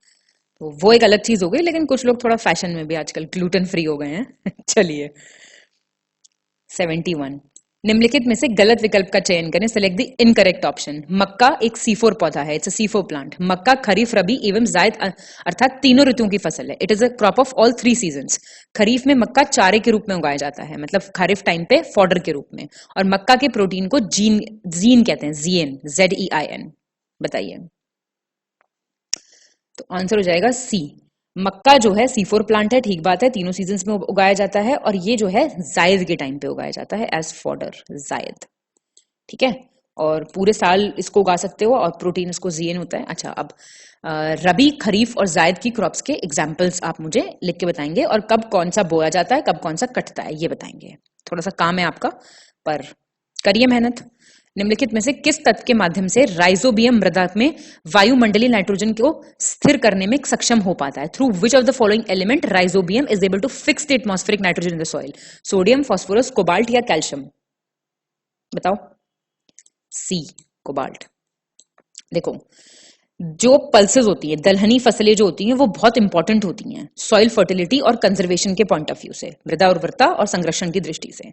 Speaker 3: तो वो एक अलग चीज हो गई। लेकिन कुछ लोग थोड़ा फैशन में भी आजकल ग्लूटेन फ्री हो गए हैं। चलिए 71, निम्नलिखित में से गलत विकल्प का चयन करें। Select the incorrect option. मक्का एक C4 पौधा है, इट्स अ C4 प्लांट। मक्का खरीफ, रबी एवं जायद अर्थात तीनों ऋतुओं की फसल है। It is a crop of all 3 seasons. Kharif में मक्का चारे के रूप में उगाया जाता है, मतलब खरीफ टाइम पे फॉडर के रूप में, और मक्का के प्रोटीन को जीन कहते हैं, जीएन, ZEIN। बताइए तो आंसर हो जाएगा सी। मक्का जो है C4 प्लांट है, ठीक बात है, तीनों सीजन्स में उगाया जाता है, और ये जो है जायद के टाइम पे उगाया जाता है एज फॉडर, जायद, ठीक है, और पूरे साल इसको उगा सकते हो, और प्रोटीन इसको जीएन होता है। अच्छा, अब रबी, खरीफ और जायद की क्रॉप्स के एग्जाम्पल्स आप मुझे लिख के बताएंगे, और कब कौन सा बोया जाता है, कब कौन सा कटता है, ये बताएंगे। थोड़ा सा काम है आपका, पर करिए मेहनत। निम्नलिखित में से किस तत्व के माध्यम से राइजोबियम मृदा में वायुमंडलीय नाइट्रोजन को स्थिर करने में सक्षम हो पाता है? Through which of the following element rhizobium is able to fix the atmospheric nitrogen in the soil? Sodium, phosphorus, cobalt या कैल्शियम? बताओ। C, cobalt. देखो जो पल्सेस होती है, दलहनी फसलें जो होती हैं, वो बहुत इंपॉर्टेंट होती हैं सॉइल फर्टिलिटी और कंजर्वेशन के पॉइंट ऑफ व्यू से, मृदा उर्वरता और संरक्षण की दृष्टि से।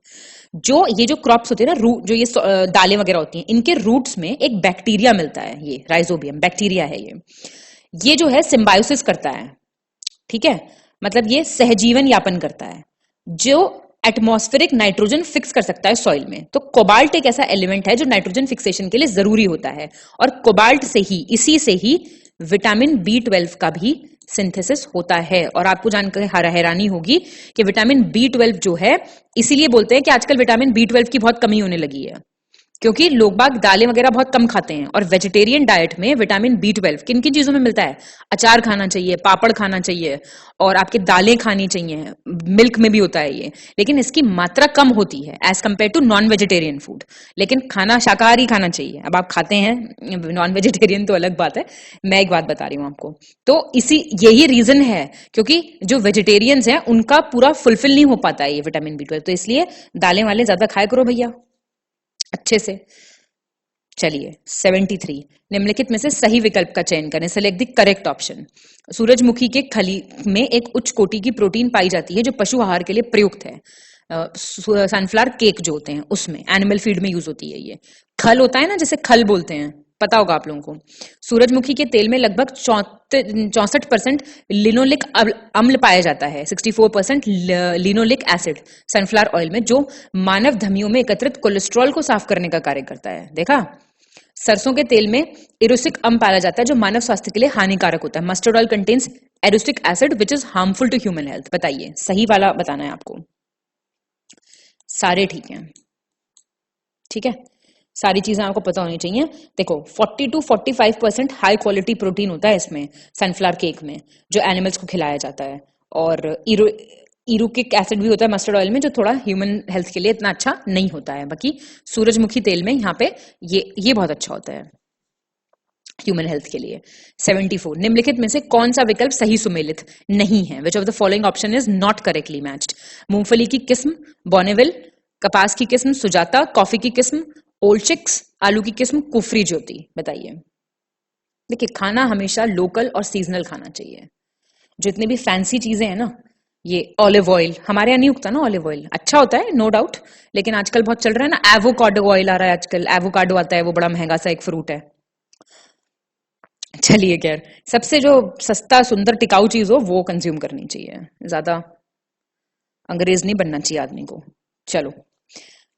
Speaker 3: जो ये जो क्रॉप्स होती है ना, जो ये दालें वगैरह होती हैं, इनके रूट्स में एक बैक्टीरिया मिलता है, ये राइजोबियम बैक्टीरिया है। ये जो है सिम्बायोसिस करता है, ठीक है, मतलब ये सहजीवन यापन करता है, जो एटमॉस्फेरिक नाइट्रोजन फिक्स कर सकता है सॉइल में। तो कोबाल्ट एक ऐसा एलिमेंट है जो नाइट्रोजन फिक्सेशन के लिए जरूरी होता है, और कोबाल्ट से ही, इसी से ही विटामिन B12 का भी सिंथेसिस होता है। और आपको जानकर हैरानी होगी कि विटामिन B12 जो है, इसीलिए बोलते हैं कि आजकल विटामिन B12 की बहुत कमी होने लगी है, क्योंकि लोग बाग दालें वगैरह बहुत कम खाते हैं, और वेजिटेरियन डाइट में विटामिन B12 किन किन चीजों में मिलता है? अचार खाना चाहिए, पापड़ खाना चाहिए, और आपके दालें खानी चाहिए, मिल्क में भी होता है ये, लेकिन इसकी मात्रा कम होती है as compare to non vegetarian food. लेकिन खाना शाकाहारी खाना चाहिए। अब आप खाते हैं नॉन वेजिटेरियन तो अलग बात है, मैं एक बात बता रही हूँ आपको। तो यही रीजन है, क्योंकि जो वेजिटेरियंस हैं उनका पूरा फुलफिल नहीं हो पाता है ये विटामिन B12, तो इसलिए दालें वाले ज्यादा खाया करो भैया अच्छे से। चलिए 73, निम्नलिखित में से सही विकल्प का चयन करें। Select the correct option. सूरजमुखी के खली में एक उच्च कोटि की प्रोटीन पाई जाती है जो पशु आहार के लिए प्रयुक्त है। सनफ्लावर केक जो होते हैं उसमें, एनिमल फीड में यूज होती है ये। खल होता है ना, जैसे खल बोलते हैं, पता होगा आप लोगों को। सूरजमुखी के तेल में लगभग 64% लिनोलिक अम्ल पाया जाता है, 64% लिनोलिक एसिड सनफ्लावर ऑयल में, जो मानव धमनियों में एकत्रित कोलेस्ट्रॉल को साफ करने का कार्य करता है। देखा? सरसों के तेल में एरोसिक अम्ल पाया जाता है जो मानव स्वास्थ्य के लिए हानिकारक होता है। Mustard oil contains erucic acid which is harmful to human health. बताइए सही वाला बताना है आपको। सारे ठीक हैं, ठीक है। सारी चीजें आपको पता होनी चाहिए। देखो 40 to 45% हाई क्वालिटी प्रोटीन होता है इसमें, सनफ्लावर केक में, जो एनिमल्स को खिलाया जाता है। और इरुकिक एसिड भी होता है मस्टर्ड ऑयल में, जो थोड़ा ह्यूमन हेल्थ के लिए इतना अच्छा नहीं होता है। बाकी सूरजमुखी तेल में यहाँ पे ये बहुत अच्छा होता है ह्यूमन हेल्थ के लिए। 74 निम्नलिखित में से कौन सा विकल्प सही सुमेलित नहीं है? विच of the following option is not correctly matched? मूंगफली की किस्म बॉर्नेविल, कपास की किस्म सुजाता, कॉफी की किस्म ओल्ड चिक्स, आलू की किस्म कुफरी ज्योति। बताइए। देखिए, खाना हमेशा लोकल और सीजनल खाना चाहिए। जितनी भी फैंसी चीजें हैं ना, ये ऑलिव ऑयल हमारे यहाँ नहीं उगता ना, ऑलिव ऑयल अच्छा होता है नो डाउट, लेकिन आजकल बहुत चल रहा है ना एवोकाडो ऑयल आ रहा है आजकल। एवोकाडो आता है, वो बड़ा महंगा सा एक फ्रूट है। चलिए खैर, सबसे जो सस्ता सुंदर टिकाऊ चीज हो वो कंज्यूम करनी चाहिए, ज्यादा अंग्रेज नहीं बनना चाहिए आदमी को। चलो,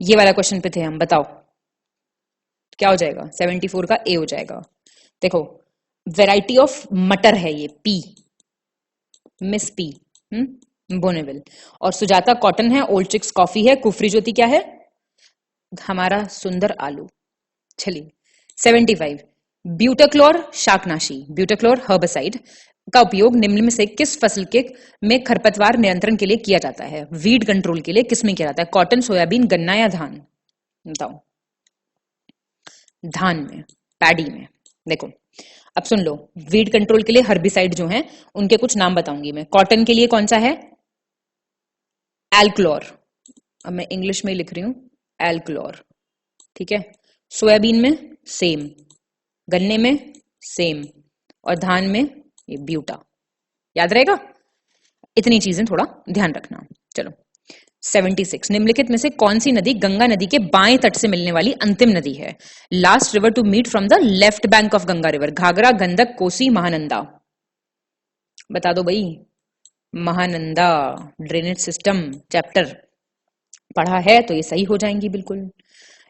Speaker 3: ये वाला क्वेश्चन पे थे हम, बताओ क्या हो जाएगा? 74 का ए हो जाएगा। देखो, वेराइटी ऑफ मटर है ये, पी, मिस पी, बोनेविल। और सुजाता कॉटन है, ओल्ड चिक्स कॉफी है, कुफरी ज्योति क्या है? हमारा सुंदर आलू। चलिए 75 ब्यूटाक्लोर शाकनाशी, ब्यूटाक्लोर हर्बिसाइड का उपयोग निम्न में से किस फसल के में खरपतवार नियंत्रण के लिए किया जाता है? वीड कंट्रोल के लिए किस में किया जाता है? कॉटन, सोयाबीन, गन्ना या धान? बताओ। धान में, पैडी में। देखो अब सुन लो, वीड कंट्रोल के लिए हर्बिसाइड जो हैं उनके कुछ नाम बताऊंगी मैं। कॉटन के लिए कौन सा है? एल्क्लोर, अब मैं इंग्लिश में लिख रही हूं, एल्क्लोर, ठीक है। सोयाबीन में सेम, गन्ने में सेम, और धान में ये ब्यूटा। याद रहेगा? इतनी चीजें थोड़ा ध्यान रखना। चलो 76 निम्नलिखित में से कौन सी नदी गंगा नदी के बाएं तट से मिलने वाली अंतिम नदी है? Last river to meet from the left bank of Ganga river. Ghaghara, Gandak, Kosi, Mahananda. बता दो भाई। महानंदा, ड्रेनेज सिस्टम चैप्टर पढ़ा है तो ये सही हो जाएंगी बिल्कुल।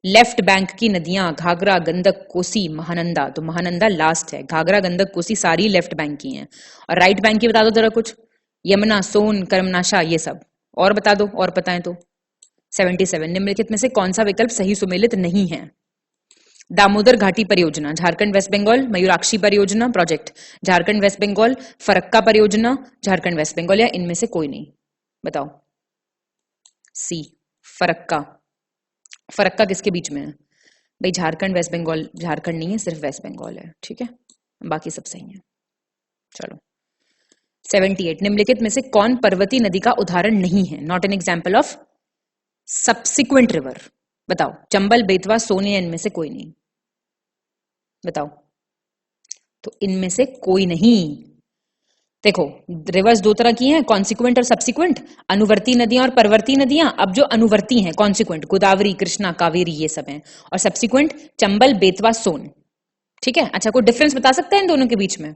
Speaker 3: लेफ्ट बैंक की नदियां घाघरा, गंडक, कोसी, महानंदा, तो महानंदा लास्ट है। घाघरा, गंडक, कोसी सारी लेफ्ट बैंक की हैं। और राइट बैंक की बता दो जरा कुछ। यमुना, सोन, कर्मनाशा, ये सब। और बता दो, और बताएं तो। 77 निम्नलिखित में से कौन सा विकल्प सही सुमेलित नहीं है? दामोदर घाटी परियोजना, झारखंड वेस्ट बंगाल, मयूराक्षी परियोजना प्रोजेक्ट, झारखंड वेस्ट बंगाल, फरक्का परियोजना, झारखंड वेस्ट बंगाल, या इनमें से कोई नहीं? बताओ। सी, फरक्का। फरक्का किसके बीच में है भाई? झारखंड वेस्ट बंगाल, झारखंड नहीं है, सिर्फ वेस्ट बंगाल है, ठीक है, बाकी सब सही है। चलो 78 निम्नलिखित में से कौन पर्वतीय नदी का उदाहरण नहीं है? Not an example of subsequent river. बताओ। चंबल, बेतवा, सोने, इनमें से कोई नहीं? बताओ। तो इनमें से कोई नहीं। देखो, रिवर्स दो तरह की हैं, कॉन्सिक्वेंट और सब्सिक्वेंट। अनुवर्ती नदियां और परवर्ती नदियां। अब जो अनुवर्ती हैं कॉन्सिक्वेंट, गोदावरी, कृष्णा, कावेरी, ये सब हैं। और सब्सिक्वेंट चंबल, बेतवा, सोन, ठीक है। अच्छा, कोई डिफरेंस बता सकता है इन दोनों के बीच में?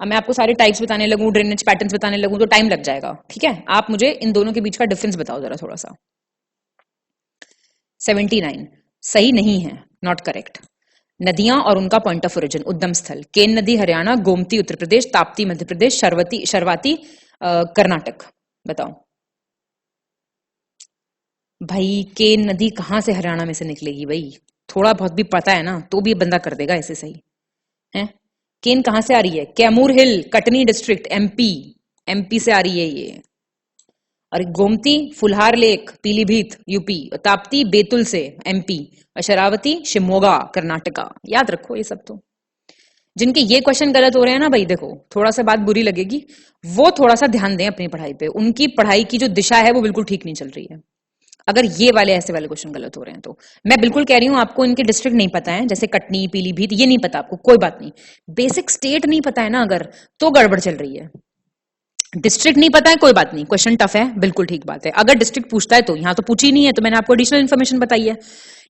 Speaker 3: अब मैं आपको सारे टाइप्स बताने लगूं, ड्रेनेज पैटर्न्स बताने लगूं तो टाइम लग जाएगा, ठीक है। आप मुझे इन दोनों के बीच का डिफरेंस बताओ जरा थोड़ा सा। 79 सही नहीं है, नॉट करेक्ट। नदियां और उनका पॉइंट ऑफ ओरिजिन, उद्गम स्थल। केन नदी हरियाणा, गोमती उत्तर प्रदेश, ताप्ती मध्य प्रदेश, शरवाती कर्नाटक। बताओ भाई, केन नदी कहां से हरियाणा में से निकलेगी भाई? थोड़ा बहुत भी पता है ना तो भी बंदा कर देगा ऐसे सही है। केन कहां से आ रही है? कैमूर हिल, कटनी डिस्ट्रिक्ट, एमपी से आ रही है ये। और गोमती फुलहार लेक, पीलीभीत, यूपी। ताप्ती बैतूल से, एमपी। और शरावती शिवमोगा, कर्नाटका। याद रखो ये सब। तो जिनके ये क्वेश्चन गलत हो रहे हैं ना भाई, देखो थोड़ा सा बात बुरी लगेगी, वो थोड़ा सा ध्यान दें अपनी पढ़ाई पे। उनकी पढ़ाई की जो दिशा है वो बिल्कुल ठीक नहीं चल रही है, अगर ये वाले ऐसे वाले क्वेश्चन गलत हो रहे हैं तो। मैं बिल्कुल कह रही हूं, आपको इनके डिस्ट्रिक्ट नहीं पता है, जैसे कटनी, पीलीभीत, ये नहीं पता आपको, कोई बात नहीं। बेसिक स्टेट नहीं पता है ना अगर, तो गड़बड़ चल रही है। डिस्ट्रिक्ट नहीं पता है, कोई बात नहीं, क्वेश्चन टफ है, बिल्कुल ठीक बात है। अगर डिस्ट्रिक्ट पूछता है तो, यहां तो पूछी नहीं है तो मैंने आपको एडिशनल इन्फॉर्मेशन बताई है।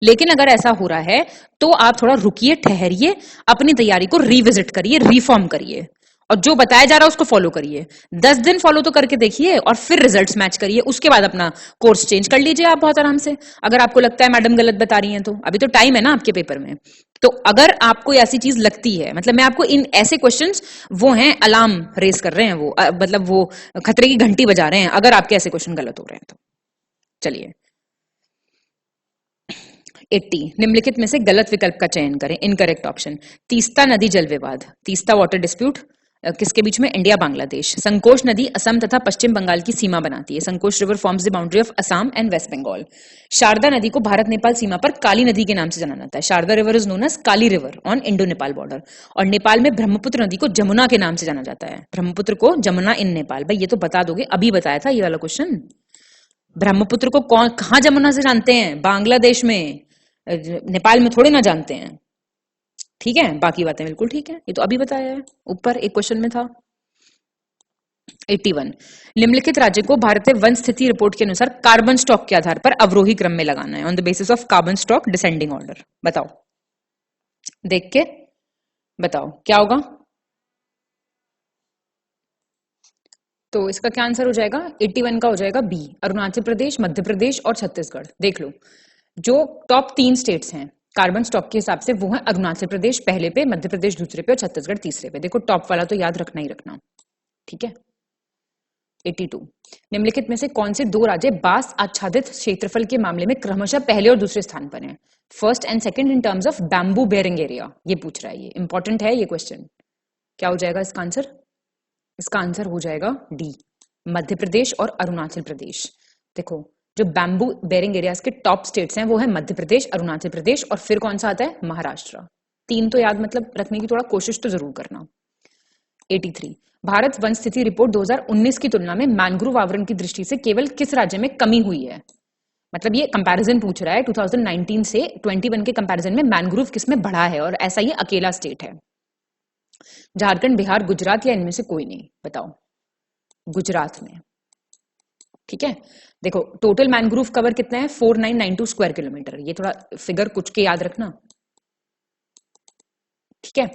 Speaker 3: लेकिन अगर ऐसा हो रहा है तो आप थोड़ा रुकिए, ठहरिए, अपनी तैयारी को रिविजिट करिए, रिफॉर्म करिए, और जो बताया जा रहा है उसको फॉलो करिए। 10 दिन फॉलो तो करके देखिए और फिर रिजल्ट्स मैच करिए, उसके बाद अपना कोर्स चेंज कर लीजिए आप बहुत आराम से। अगर आपको लगता है मैडम गलत बता रही हैं तो अभी तो टाइम है ना आपके पेपर में। तो अगर आपको ऐसी चीज लगती है, मतलब मैं आपको इन ऐसे क्वेश्चंस वो हैं, अलार्म रेस कर रहे हैं वो, मतलब वो खतरे की घंटी बजा रहे हैं अगर आपके ऐसे क्वेश्चन गलत हो रहे हैं तो। चलिए 80, निम्नलिखित में से गलत विकल्प का चयन करें, इनकरेक्ट ऑप्शन। तीस्ता नदी जल विवाद, तीस्ता वाटर डिस्प्यूट किसके बीच में? इंडिया बांग्लादेश। संकोश नदी असम तथा पश्चिम बंगाल की सीमा बनाती है, Sankosh river forms the boundary of Assam and West Bengal. Sharda नदी को भारत नेपाल सीमा पर काली नदी के नाम से जाना जाता है, Sharda river is known as Kali river on Indo Nepal border. और नेपाल में ब्रह्मपुत्र नदी को जमुना के नाम से जाना जाता है, ब्रह्मपुत्र को जमुना इन नेपाल। भाई ये तो बता दोगे, अभी बताया था ये वाला क्वेश्चन। ब्रह्मपुत्र को कौन कहां जमुना से जानते हैं? बांग्लादेश में, नेपाल में थोड़े ना जानते हैं। ठीक है, बाकी बातें बिल्कुल ठीक है, ये तो अभी बताया है, ऊपर एक क्वेश्चन में था। 81, निम्नलिखित राज्य को भारतीय वन स्थिति रिपोर्ट के अनुसार कार्बन स्टॉक के आधार पर अवरोही क्रम में लगाना है, on the basis of carbon stock descending order. बताओ, देख के बताओ क्या होगा। तो इसका क्या आंसर हो जाएगा? 81 का हो जाएगा बी, अरुणाचल प्रदेश, मध्य प्रदेश और छत्तीसगढ़। देख लो, जो टॉप 3 स्टेट्स हैं कार्बन स्टॉक के हिसाब से वो है अरुणाचल प्रदेश पहले पे, मध्य प्रदेश दूसरे पे और छत्तीसगढ़ तीसरे पे। देखो टॉप वाला तो याद रखना ही रखना, ठीक है। 82, निम्नलिखित में से कौन से 2 राज्य बांस आच्छादित क्षेत्रफल के मामले में क्रमशः पहले और दूसरे स्थान पर हैं? First and second in terms of bamboo bearing area, ये पूछ रहा है, ये इंपॉर्टेंट है ये क्वेश्चन। क्या हो जाएगा इसका आंसर? इसका आंसर हो जाएगा डी, मध्य प्रदेश और अरुणाचल प्रदेश। देखो जो बैम्बू बेयरिंग एरियाज के टॉप स्टेट्स हैं वो है मध्य प्रदेश, अरुणाचल प्रदेश और फिर कौन सा आता है? महाराष्ट्र। 3 तो याद मतलब रखने की थोड़ा कोशिश तो जरूर करना। 83, भारत वन स्थिति रिपोर्ट 2019 की तुलना में मैंग्रोव आवरण की दृष्टि से केवल किस राज्य में कमी हुई है? मतलब ये कंपैरिजन पूछ रहा है 2019 से 21 के कंपैरिजन में मैंग्रोव किस में बढ़ा है, और ऐसा ये अकेला स्टेट है। झारखंड, बिहार, गुजरात या इनमें से कोई नहीं? बताओ। गुजरात में, ठीक है। देखो टोटल मैंग्रोव कवर कितना है? 4992 स्क्वायर किलोमीटर। ये थोड़ा फिगर कुछ के याद रखना, ठीक है।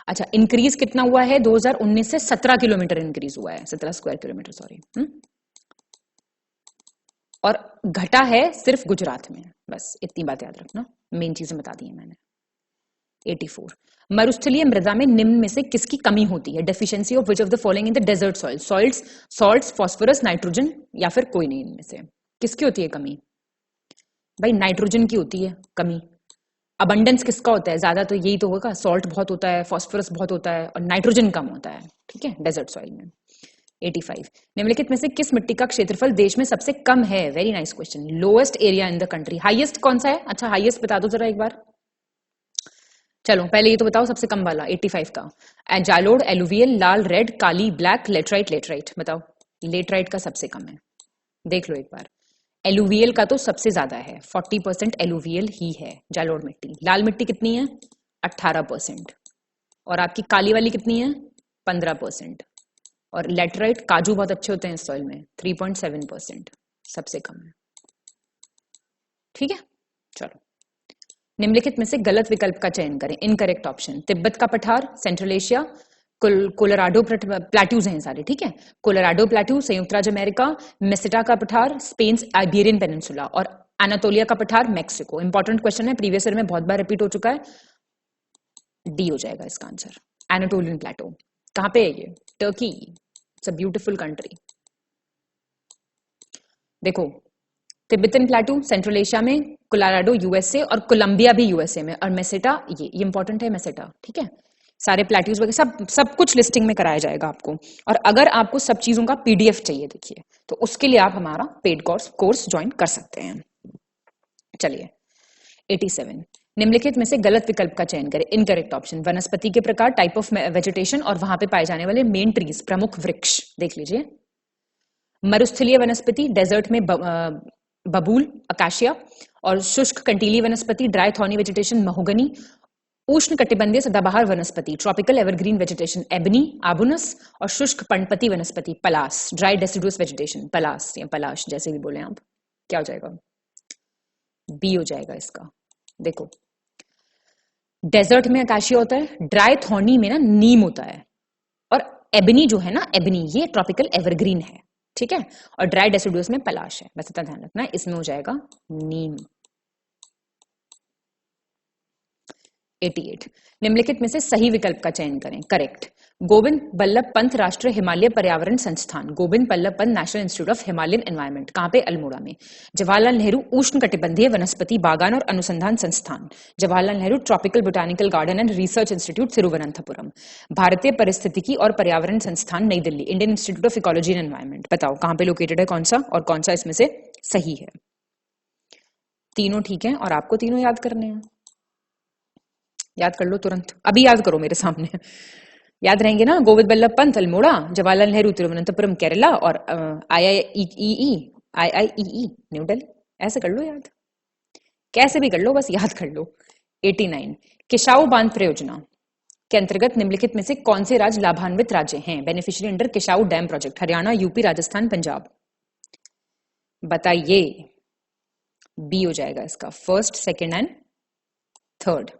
Speaker 3: अच्छा, इंक्रीज कितना हुआ है? 2019 से 17 किलोमीटर इंक्रीज हुआ है, 17 स्क्वायर किलोमीटर, सॉरी। और घटा है सिर्फ गुजरात में, बस इतनी बात याद रखना, मेन चीजें बता दी है मैंने। 84, मरुस्थलीय मृदा में निम्न में से किसकी कमी होती है? Deficiency of which of the following in the desert soil? Soils, salts, phosphorus, nitrogen या फिर कोई नहीं इनमें से? किसकी होती है कमी? भाई नाइट्रोजन की होती है कमी। अबंडेंस किसका होता है? ज्यादा तो यही तो होगा, सॉल्ट बहुत होता है, फास्फोरस बहुत होता है और नाइट्रोजन कम होता है, ठीक है, डेजर्ट सॉइल में। 85, निम्नलिखित में से किस मिट्टी का क्षेत्रफल देश में सबसे कम है? Very nice question. Lowest area in the country, highest कौन सा है? अच्छा हाईएस्ट बता दो जरा एक बार। चलो पहले ये तो बताओ सबसे कम वाला 85 का। जालोड़, एलुवियल, लाल, रेड, काली, ब्लैक, लेटराइट, लेटराइट। बताओ, लेटराइट का सबसे कम है, देख लो एक बार। एलुवियल का तो सबसे ज्यादा है, 40% एलुवियल ही है जालोड़ मिट्टी। लाल मिट्टी कितनी है? 18%। और आपकी काली वाली कितनी है? 15%। और लेटराइट, काजू बहुत अच्छे होते हैं इस सॉइल में, 3.7%, सबसे कम है, ठीक है। चलो निम्नलिखित में से गलत विकल्प का चयन करें, इनकरेक्ट ऑप्शन। तिब्बत का पठार, सेंट्रल एशिया, कोलोराडो प्लेट्यूज हैं सारे, ठीक है। कोलोराडो प्लेट्यू, संयुक्त राज्य अमेरिका, मेसिटा का पठार, स्पेन आइबेरियन पेनिनसुला और एनाटोलिया का पठार, मैक्सिको। इंपॉर्टेंट क्वेश्चन है, प्रीवियस ईयर में बहुत बार रिपीट हो चुका है। डी हो जाएगा इसका आंसर, एनाटोलियन प्लेटो। कहां पे है ये? Turkey, it's a beautiful country. देखो तिब्बतन प्लेटू सेंट्रल एशिया में, कोलोराडो यूएसए और कोलंबिया भी यूएसए में, और मेसेटा ये इंपॉर्टेंट है मेसेटा, ठीक है। सारे प्लेट्यूज वगैरह सब कुछ लिस्टिंग में कराया जाएगा आपको। और अगर आपको सब चीजों का पीडीएफ चाहिए देखिए, तो उसके लिए आप हमारा पेड कोर्स ज्वाइन कर सकते हैं। चलिए 87, निम्नलिखित में से गलत विकल्प का चयन करें, इनकरेक्ट ऑप्शन। वनस्पति के प्रकार, टाइप ऑफ वेजिटेशन और वहां पे पाए जाने वाले मेन ट्रीज, प्रमुख वृक्ष। देख लीजिए, मरुस्थलीय वनस्पति डेजर्ट में बबूल, अकाशिया, और शुष्क कंटीली वनस्पति ड्राई थॉर्नी वेजिटेशन महोगनी, उष्ण कटिबंधीय सदाबहार वनस्पति ट्रॉपिकल एवरग्रीन वेजिटेशन एबनी, आबुनस, और शुष्क पर्णपति वनस्पति पलास ड्राई डेसिडुअस वेजिटेशन पलास या पलाश जैसे भी बोले आप। क्या हो जाएगा? बी हो जाएगा इसका। देखो डेजर्ट में अकाशिया होता है, ड्राई थॉर्नी में ना नीम होता है, और एबनी जो है ना, एबनी ये ट्रॉपिकल एवरग्रीन है, ठीक है। और ड्राई डेसिडुअस में पलाश है, बस इतना ध्यान रखना, इसमें हो जाएगा नीम। 88। निम्नलिखित में से सही विकल्प का चयन करें। करेक्ट। गोविंद बल्लभ पंत राष्ट्रीय हिमालय पर्यावरण संस्थान, Govind Ballabh Pant national institute of Himalayan environment, कहां पे? अल्मोड़ा में। जवाहरलाल नेहरू उष्णकटिबंधीय वनस्पति बागान और अनुसंधान संस्थान, Jawaharlal Nehru tropical botanical garden and research institute Thiruvananthapuram. भारतीय परिस्थितिकी और पर्यावरण संस्थान नई Delhi, Indian institute of ecology and environment. बताओ कहां पे लोकेटेड है कौन सा, और कौन सा इसमें से सही है। तीनों ठीक है और आपको तीनों याद करने हैं। याद कर लो तुरंत, अभी याद करो मेरे सामने। याद रहेंगे ना? गोविंद बल्लभ पंत अल्मोड़ा, जवाहरलाल नेहरू तिरुवनंतपुरम केरला, और आईआईई न्यू दिल्ली। ऐसे कर लो याद, कैसे भी कर लो, बस याद कर लो। 89। किसाऊ बांध परियोजना के अंतर्गत निम्नलिखित में से कौन से राज्य लाभान्वित राज्य हैं? Beneficiary under Kishau dam project, Haryana, UP, Rajasthan, Punjab. बताइए। बी हो जाएगा इसका, first, second and third.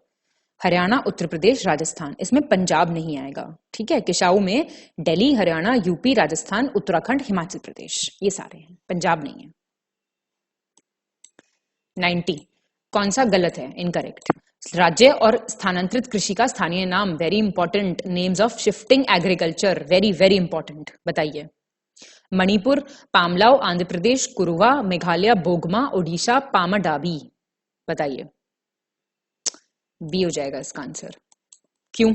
Speaker 3: Haryana, Uttar Pradesh, Rajasthan, इसमें पंजाब नहीं आएगा। ठीक है, किसाऊ में दिल्ली, हरियाणा, यूपी, राजस्थान, उत्तराखंड, हिमाचल प्रदेश, ये सारे हैं, पंजाब नहीं है। 90। कौन सा गलत है? इनकरेक्ट। राज्य और स्थानांतरित कृषि का स्थानीय नाम, very important, names of shifting agriculture, very very important. बताइए। मणिपुर, पामलाव, आंध्र प्रदेश, कुरुवा, मेघालय, बोगमा, ओडिशा, पामाडाबी। बताइए। बी हो जाएगा इसका आंसर। क्यों?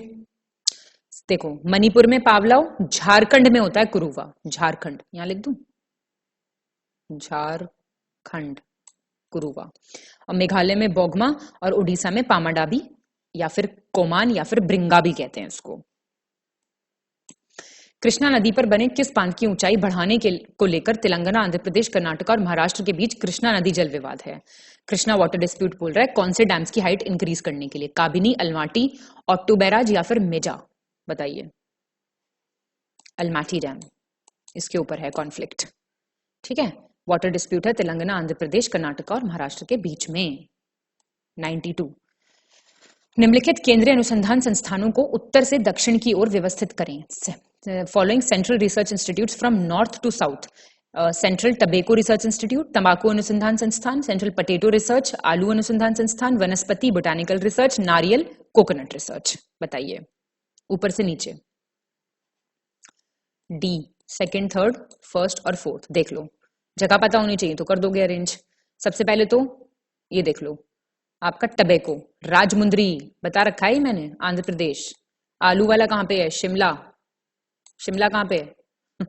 Speaker 3: देखो, मणिपुर में पावलाव, झारखंड में होता है कुरुवा, झारखंड, यहां लिख दूं, झारखंड, कुरुवा, और मेघालय में बोगमा, और उड़ीसा में पामाडाबी, या फिर कोमान, या फिर ब्रिंगा भी कहते हैं इसको। कृष्णा नदी पर बने किस बांध की ऊंचाई बढ़ाने को लेकर तेलंगाना, आंध्र प्रदेश, कर्नाटक और महाराष्ट्र के बीच कृष्णा नदी जल विवाद है? कृष्णा वाटर डिस्प्यूट बोल रहा है कौन से डैम्स की हाइट इंक्रीज करने के लिए? काबिनी, अलमाटी, ऑट्टू बैराज, या फिर मेजा। बताइए। अलमाटी डैम, इसके ऊपर है कॉन्फ्लिक्ट। ठीक है, वाटर डिस्प्यूट है तेलंगाना, आंध्र प्रदेश, कर्नाटक और महाराष्ट्र के बीच में। 92। निम्नलिखित केंद्रीय अनुसंधान संस्थानों को उत्तर से दक्षिण की ओर व्यवस्थित करें। Following central research institute from north to south, central tobacco research institute, तंबाकू अनुसंधान संस्थान, सेंट्रल पटेटो रिसर्च, आलू अनुसंधान संस्थान, वनस्पति बोटानिकल रिसर्च, नारियल कोकोनट रिसर्च। बताइए ऊपर से नीचे। डी, सेकंड, थर्ड, फर्स्ट और फोर्थ। देख लो, जगह पता होनी चाहिए तो कर दोगे अरेंज। सबसे पहले तो ये देख लो, आपका टबेको, राजमुंदरी बता रखा है मैंने, आंध्र प्रदेश। आलू वाला कहां पे है? शिमला। शिमला कहां पे है?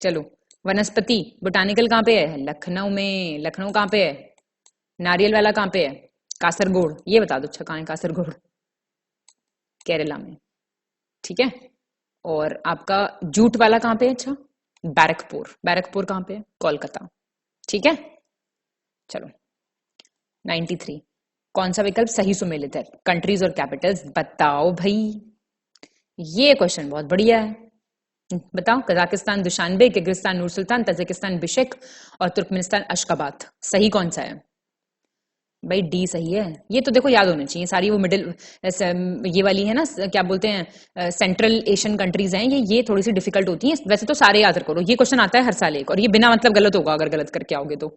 Speaker 3: चलो, वनस्पति बोटानिकल कहां पे है? लखनऊ में। लखनऊ कहां पे है? नारियल वाला कहां पे है? कासरगोड। ये बता दो, अच्छा कहां है कासरगोड? केरला में। ठीक है, और आपका जूट वाला कहां पे है? अच्छा, बैरकपुर। बैरकपुर कहां पे है? कोलकाता। ठीक है, चलो। 93। कौन सा विकल्प सही सुमेलित है? कंट्रीज और कैपिटल्स। बताओ भाई, ये क्वेश्चन बहुत बढ़िया है। बताओ। कजाकिस्तान दुशानबे, किर्गिस्तान नूर सुल्तान, तजिकिस्तान बिशेक और तुर्कमेनिस्तान अशगाबाद। सही कौन सा है भाई? डी सही है। ये तो देखो याद होने चाहिए सारी, वो मिडिल ये वाली है ना, क्या बोलते हैं, सेंट्रल एशियन कंट्रीज हैं ये थोड़ी सी डिफिकल्ट होती हैं। वैसे तो सारे याद करो, ये क्वेश्चन आता है हर साल एक, और ये बिना मतलब गलत होगा अगर गलत करके आओगे तो।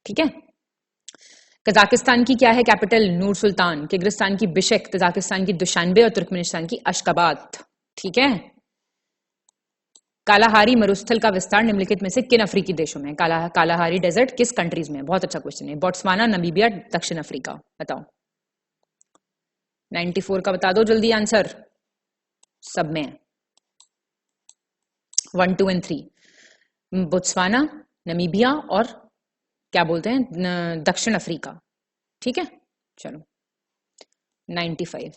Speaker 3: ठीक है, कजाकिस्तान की क्या है कैपिटल? नूर सुल्तान। किर्गिस्तान की बिशेक, तजाकिस्तान की दुशानबे और तुर्कमेनिस्तान की अशगाबाद। ठीक है। कालाहारी मरुस्थल का विस्तार निम्नलिखित में से किन अफ्रीकी देशों में? कालाहारी डेजर्ट किस कंट्रीज में? बहुत अच्छा क्वेश्चन है। बोट्सवाना, नमीबिया, दक्षिण अफ्रीका। बताओ। 94 का बता दो जल्दी आंसर। सब में 1, 2 and 3, बोट्सवाना, नमीबिया और क्या बोलते हैं, दक्षिण अफ्रीका। ठीक है, चलो। 95।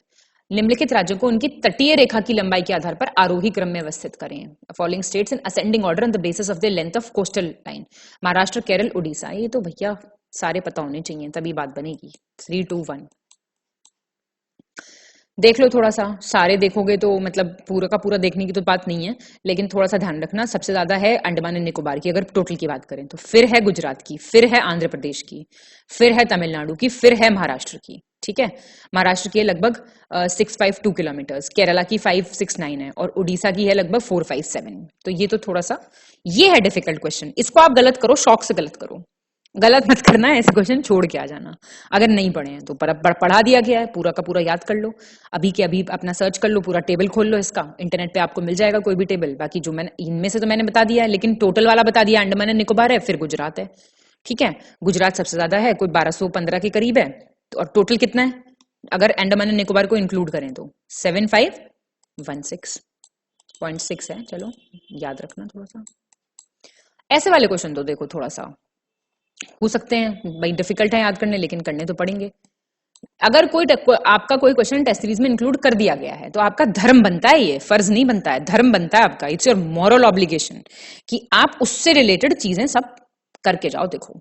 Speaker 3: निम्नलिखित राज्यों को उनकी तटीय रेखा की लंबाई के आधार पर आरोही क्रम में व्यवस्थित करें। Following states in ascending order on the basis of the length of coastal line. Maharashtra, Kerala, Orissa. ये तो भैया सारे पता होने चाहिए, तभी बात बनेगी। 3, 2, 1। देख लो थोड़ा सा, सारे देखोगे तो मतलब पूरा का पूरा देखने की तो बात नहीं है, लेकिन थोड़ा सा ध्यान रखना। सबसे ज्यादा है अंडमान एंड निकोबार की, अगर टोटल की बात करें तो, फिर है गुजरात की, फिर है आंध्र प्रदेश की, फिर है तमिलनाडु की, फिर है महाराष्ट्र की। ठीक है, महाराष्ट्र की है लगभग 652 किलोमीटर्स, केरला की 569 है, और उड़ीसा की है लगभग 457। तो ये तो थोड़ा सा ये है डिफिकल्ट क्वेश्चन, इसको आप गलत करो, शौक से गलत करो। गलत मत करना है, ऐसे क्वेश्चन छोड़ के आ जाना। अगर नहीं पढ़े हैं तो पढ़ा दिया गया है, पूरा का पूरा याद कर लो, अभी के अभी अपना सर्च कर लो, पूरा टेबल खोल लो इसका, इंटरनेट पे आपको मिल जाएगा कोई भी टेबल। बाकी जो मैंने इनमें से तो मैंने बता दिया है, लेकिन टोटल वाला बता दिया, अंडमान एंड निकोबार है, फिर गुजरात है। ठीक है, गुजरात सबसे ज्यादा है, कोई 1215 के करीब है, और टोटल कितना है अगर अंडमान एंड निकोबार को इंक्लूड करें तो 7516.6 है। चलो याद रखना थोड़ा सा। ऐसे वाले क्वेश्चन तो देखो थोड़ा सा हो सकते हैं भाई डिफिकल्ट है याद करने, लेकिन करने तो पड़ेंगे। अगर आपका कोई क्वेश्चन टेस्ट सीरीज में इंक्लूड कर दिया गया है तो आपका धर्म बनता है, ये फर्ज नहीं बनता है, धर्म बनता है आपका। इट्स योर मॉरल ऑब्लिगेशन कि आप उससे रिलेटेड चीजें सब करके जाओ। देखो,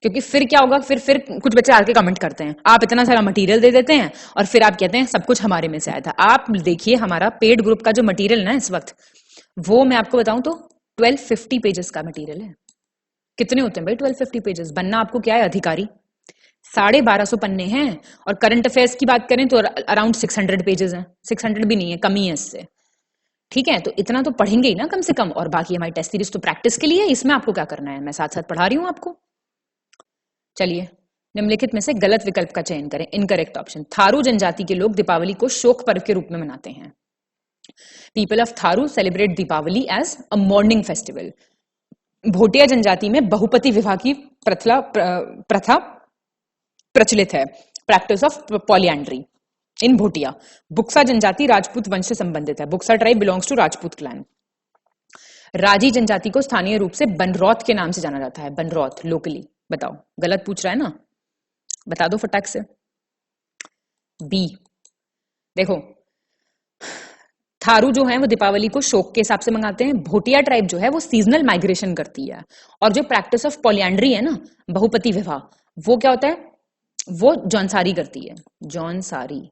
Speaker 3: क्योंकि फिर क्या होगा, फिर कुछ बच्चे आके कमेंट करते हैं, आप इतना सारा मटेरियल दे देते हैं और फिर आप कहते हैं सब कुछ हमारे में से आया था। आप देखिए हमारा पेड ग्रुप का जो मटेरियल ना इस वक्त, वो मैं आपको बताऊं तो 1250 पेजेस का मटेरियल है। कितने होते हैं भाई 1250 पेजेस? बनना आपको क्या है, अधिकारी। 1250 पन्ने हैं, और करंट अफेयर्स की बात करें तो अराउंड 600 पेजेस हैं। 600 भी नहीं है, कमी है इससे। ठीक है, तो इतना तो पढ़ेंगे ही ना कम से कम। और बाकी हमारी टेस्ट सीरीज तो प्रैक्टिस के लिए है, इसमें आपको क्या करना है, मैं साथ साथ पढ़ा रही हूं आपको। चलिए, निम्नलिखित में से गलत विकल्प का चयन करें। इनकरेक्ट ऑप्शन, थारू जनजाति के लोग दीपावली को शोक पर्व के रूप में मनाते हैं। People of Tharu celebrate Deepawali as a mourning festival. Bhotia जनजाति में बहुपति विवाह की प्रथा प्रचलित है, practice of polyandry in Bhotia. Buksa जनजाति राजपूत वंश से संबंधित है। Buksa tribe belongs to Rajput clan. Raji जनजाति को स्थानीय रूप से बनरौत के नाम से जाना जाता है। बनरौत लोकली, बताओ। गलत पूछ रहा है ना, बता दो फटाक से। बी, देखो थारू जो है वो दीपावली को शोक के हिसाब से मंगाते हैं। भोटिया ट्राइब जो है वो सीजनल माइग्रेशन करती है। और जो प्रैक्टिस ऑफ पॉलिएंड्री है ना, बहुपति विवाह, वो क्या होता है, वो जौनसारी करती है। जौनसारी,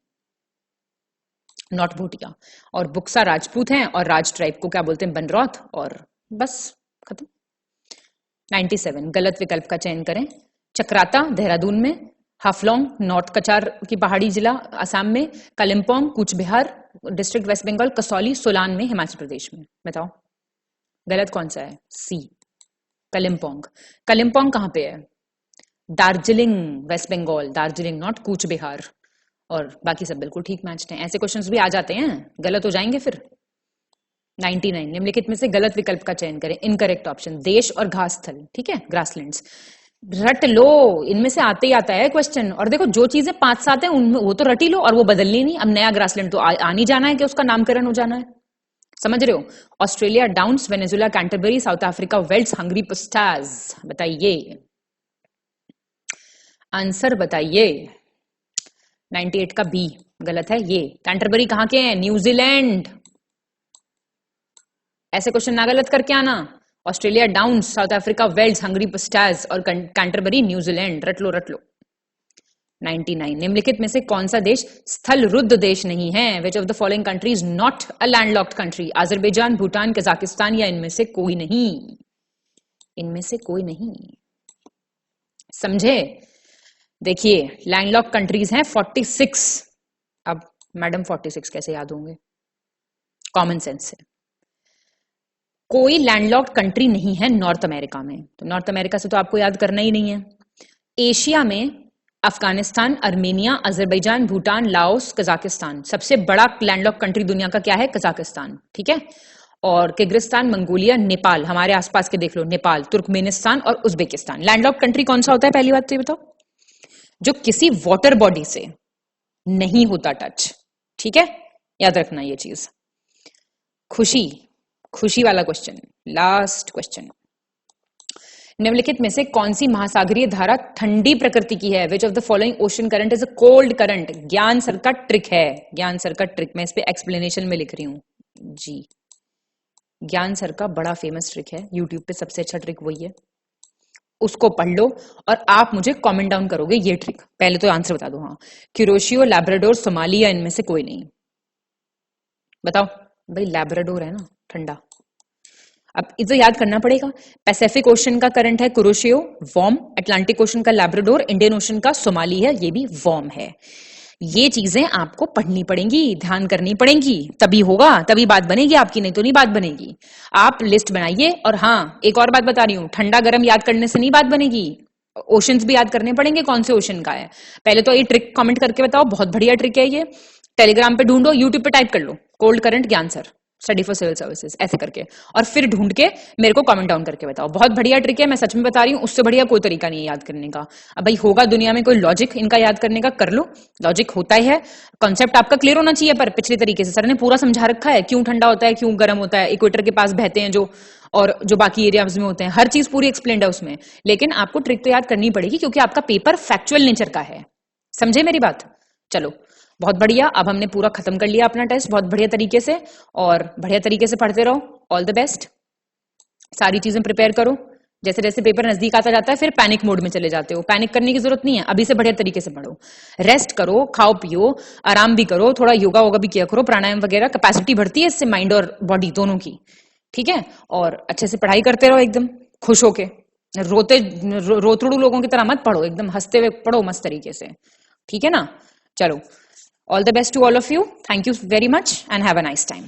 Speaker 3: नॉट भोटिया। और बुक्सा राजपूत हैं, और राज ट्राइब को क्या बोलते हैं, बनरौत। और बस खत्म। 97, गलत विकल्प का चयन करें। चक्राता देहरादून में, हाफलोंग नॉर्थ कचार की पहाड़ी जिला असम में, कालिम्पोंग कूच बिहार डिस्ट्रिक्ट वेस्ट बंगाल, कसौली सोलान में हिमाचल प्रदेश में। बताओ गलत कौन सा है? सी, कालिम्पोंग। कालिम्पोंग कहां पे है? Darjeeling waste Bengal, Darjeeling not Cooch Behar. और बाकी सब बिल्कुल ठीक मैच्ड हैं। ऐसे क्वेश्चंस भी आ जाते हैं, गलत हो जाएंगे फिर। 99, निम्नलिखित में से गलत विकल्प का चयन करें। इनकरेक्ट ऑप्शन, देश और घास स्थल। ठीक है, ग्रासलैंड्स। रट लो, इनमें से आते ही आता है क्वेश्चन। और देखो जो चीजें 5-7 हैं उनमें वो तो रट ही लो, और वो बदलनी नहीं। अब नया ग्रासलैंड तो आनी जाना है कि उसका नामकरण हो जाना है, समझ रहे हो। Australia downs, Venezuela Canterbury, South Africa velds, Hungary pusztas. बताइए आंसर, बताइए। 98 का बी गलत है। ये कैंटरबरी कहां के हैं? न्यूजीलैंड। ऐसे क्वेश्चन ना गलत करके आना। Australia downs, South Africa velds, Hungary pusztas, और कैंटरबरी न्यूजीलैंड। रट लो रट लो। 99, निम्नलिखित में से कौन सा देश स्थल रुद्ध देश नहीं है? विच of the following country is not a landlocked country? Azerbaijan, Bhutan, Kazakhstan, या इनमें से कोई नहीं? इनमें से कोई नहीं, समझे। देखिए लैंडलॉक कंट्रीज हैं 46। अब मैडम 46 कैसे याद होंगे? कॉमन सेंस से। कोई लैंडलॉक्ड कंट्री नहीं है नॉर्थ अमेरिका में, तो नॉर्थ अमेरिका से तो आपको याद करना ही नहीं है। एशिया में Afghanistan, Armenia, Azerbaijan, Bhutan, Laos, Kazakhstan. सबसे बड़ा लैंडलॉक्ड कंट्री दुनिया का क्या है? कजाकिस्तान। ठीक है, और किर्गिस्तान, मंगोलिया, नेपाल, हमारे आसपास के देख लो, नेपाल, तुर्कमेनिस्तान और उज्बेकिस्तान। लैंडलॉक्ड कंट्री कौन सा होता है? पहली बात तो ये बताओ, जो किसी वाटर बॉडी से नहीं होता टच। ठीक है, याद रखना ये चीज। खुशी, खुशी वाला क्वेश्चन, लास्ट क्वेश्चन। निम्नलिखित में से कौन सी महासागरीय धारा ठंडी प्रकृति की है? विच of the following ocean current is a cold current? Gyan sir का ट्रिक है, ज्ञान सर का ट्रिक। मैं इस पे एक्सप्लेनेशन में लिख रही हूं जी। ज्ञान सर का बड़ा फेमस ट्रिक है, यूट्यूब पे सबसे अच्छा ट्रिक वही है, उसको पढ़ लो और आप मुझे कमेंट डाउन करोगे ये ट्रिक। पहले तो आंसर बता दो। हाँ, क्यूरोशियो, लैब्राडोर, सोमालिया, इनमें से कोई नहीं। बताओ भाई, लैब्राडोर है ना ठंडा। अब इसे याद करना पड़ेगा। पैसिफिक ओशन का करंट है कुरोशियो, वार्म। अटलांटिक ओशन का लैब्राडोर, इंडियन ओशन का सोमाली है, ये भी वार्म है। ये चीजें आपको पढ़नी पड़ेंगी, ध्यान करनी पड़ेंगी, तभी होगा, तभी बात बनेगी आपकी, नहीं तो नहीं बात बनेगी। आप लिस्ट बनाइए। और हाँ, एक और बात बता रही हूं, ठंडा गर्म याद करने से नहीं बात बनेगी। ओशंस भी याद करने पड़ेंगे, कौन से ओशन का है। पहले तो ये ट्रिक कमेंट करके बताओ, बहुत बढ़िया ट्रिक है ये। टेलीग्राम पे ढूंढो, यूट्यूब पे टाइप कर लो cold current Gyan sir study for civil services ऐसे करके, और फिर ढूंढ के मेरे को कमेंट डाउन करके बताओ। बहुत बढ़िया ट्रिक है, मैं सच में बता रही हूँ, उससे बढ़िया कोई तरीका नहीं है याद करने का। अब भाई होगा दुनिया में कोई लॉजिक इनका याद करने का, कर लो, लॉजिक होता ही है। कॉन्सेप्ट आपका क्लियर होना चाहिए, पर पिछले तरीके से सर ने पूरा समझा रखा है, क्यों ठंडा होता है, क्यों गर्म होता है, इक्वेटर के पास बहते हैं जो, और जो बाकी एरियाज में होते हैं, हर चीज पूरी एक्सप्लेन्ड है उसमें। लेकिन आपको ट्रिक तो याद करनी पड़ेगी, क्योंकि आपका पेपर फैक्चुअल नेचर का है। समझे मेरी बात? चलो बहुत बढ़िया, अब हमने पूरा खत्म कर लिया अपना टेस्ट बहुत बढ़िया तरीके से, और बढ़िया तरीके से पढ़ते रहो। ऑल द बेस्ट, सारी चीजें प्रिपेयर करो। जैसे जैसे पेपर नजदीक आता जाता है फिर पैनिक मोड में चले जाते हो, पैनिक करने की जरूरत नहीं है, अभी से बढ़िया तरीके से पढ़ो, रेस्ट करो, खाओ पियो, आराम भी करो, थोड़ा योगा वोगा भी किया करो, प्राणायाम वगैरह, कैपेसिटी बढ़ती है इससे माइंड और बॉडी दोनों की, ठीक है। और अच्छे से पढ़ाई करते रहो, एकदम खुश होके, रोतड़ू लोगों की तरह मत पढ़ो, एकदम हंसते हुए पढ़ो मस्त तरीके से, ठीक है ना। चलो, all the best to all of you. Thank you very much and have a nice time.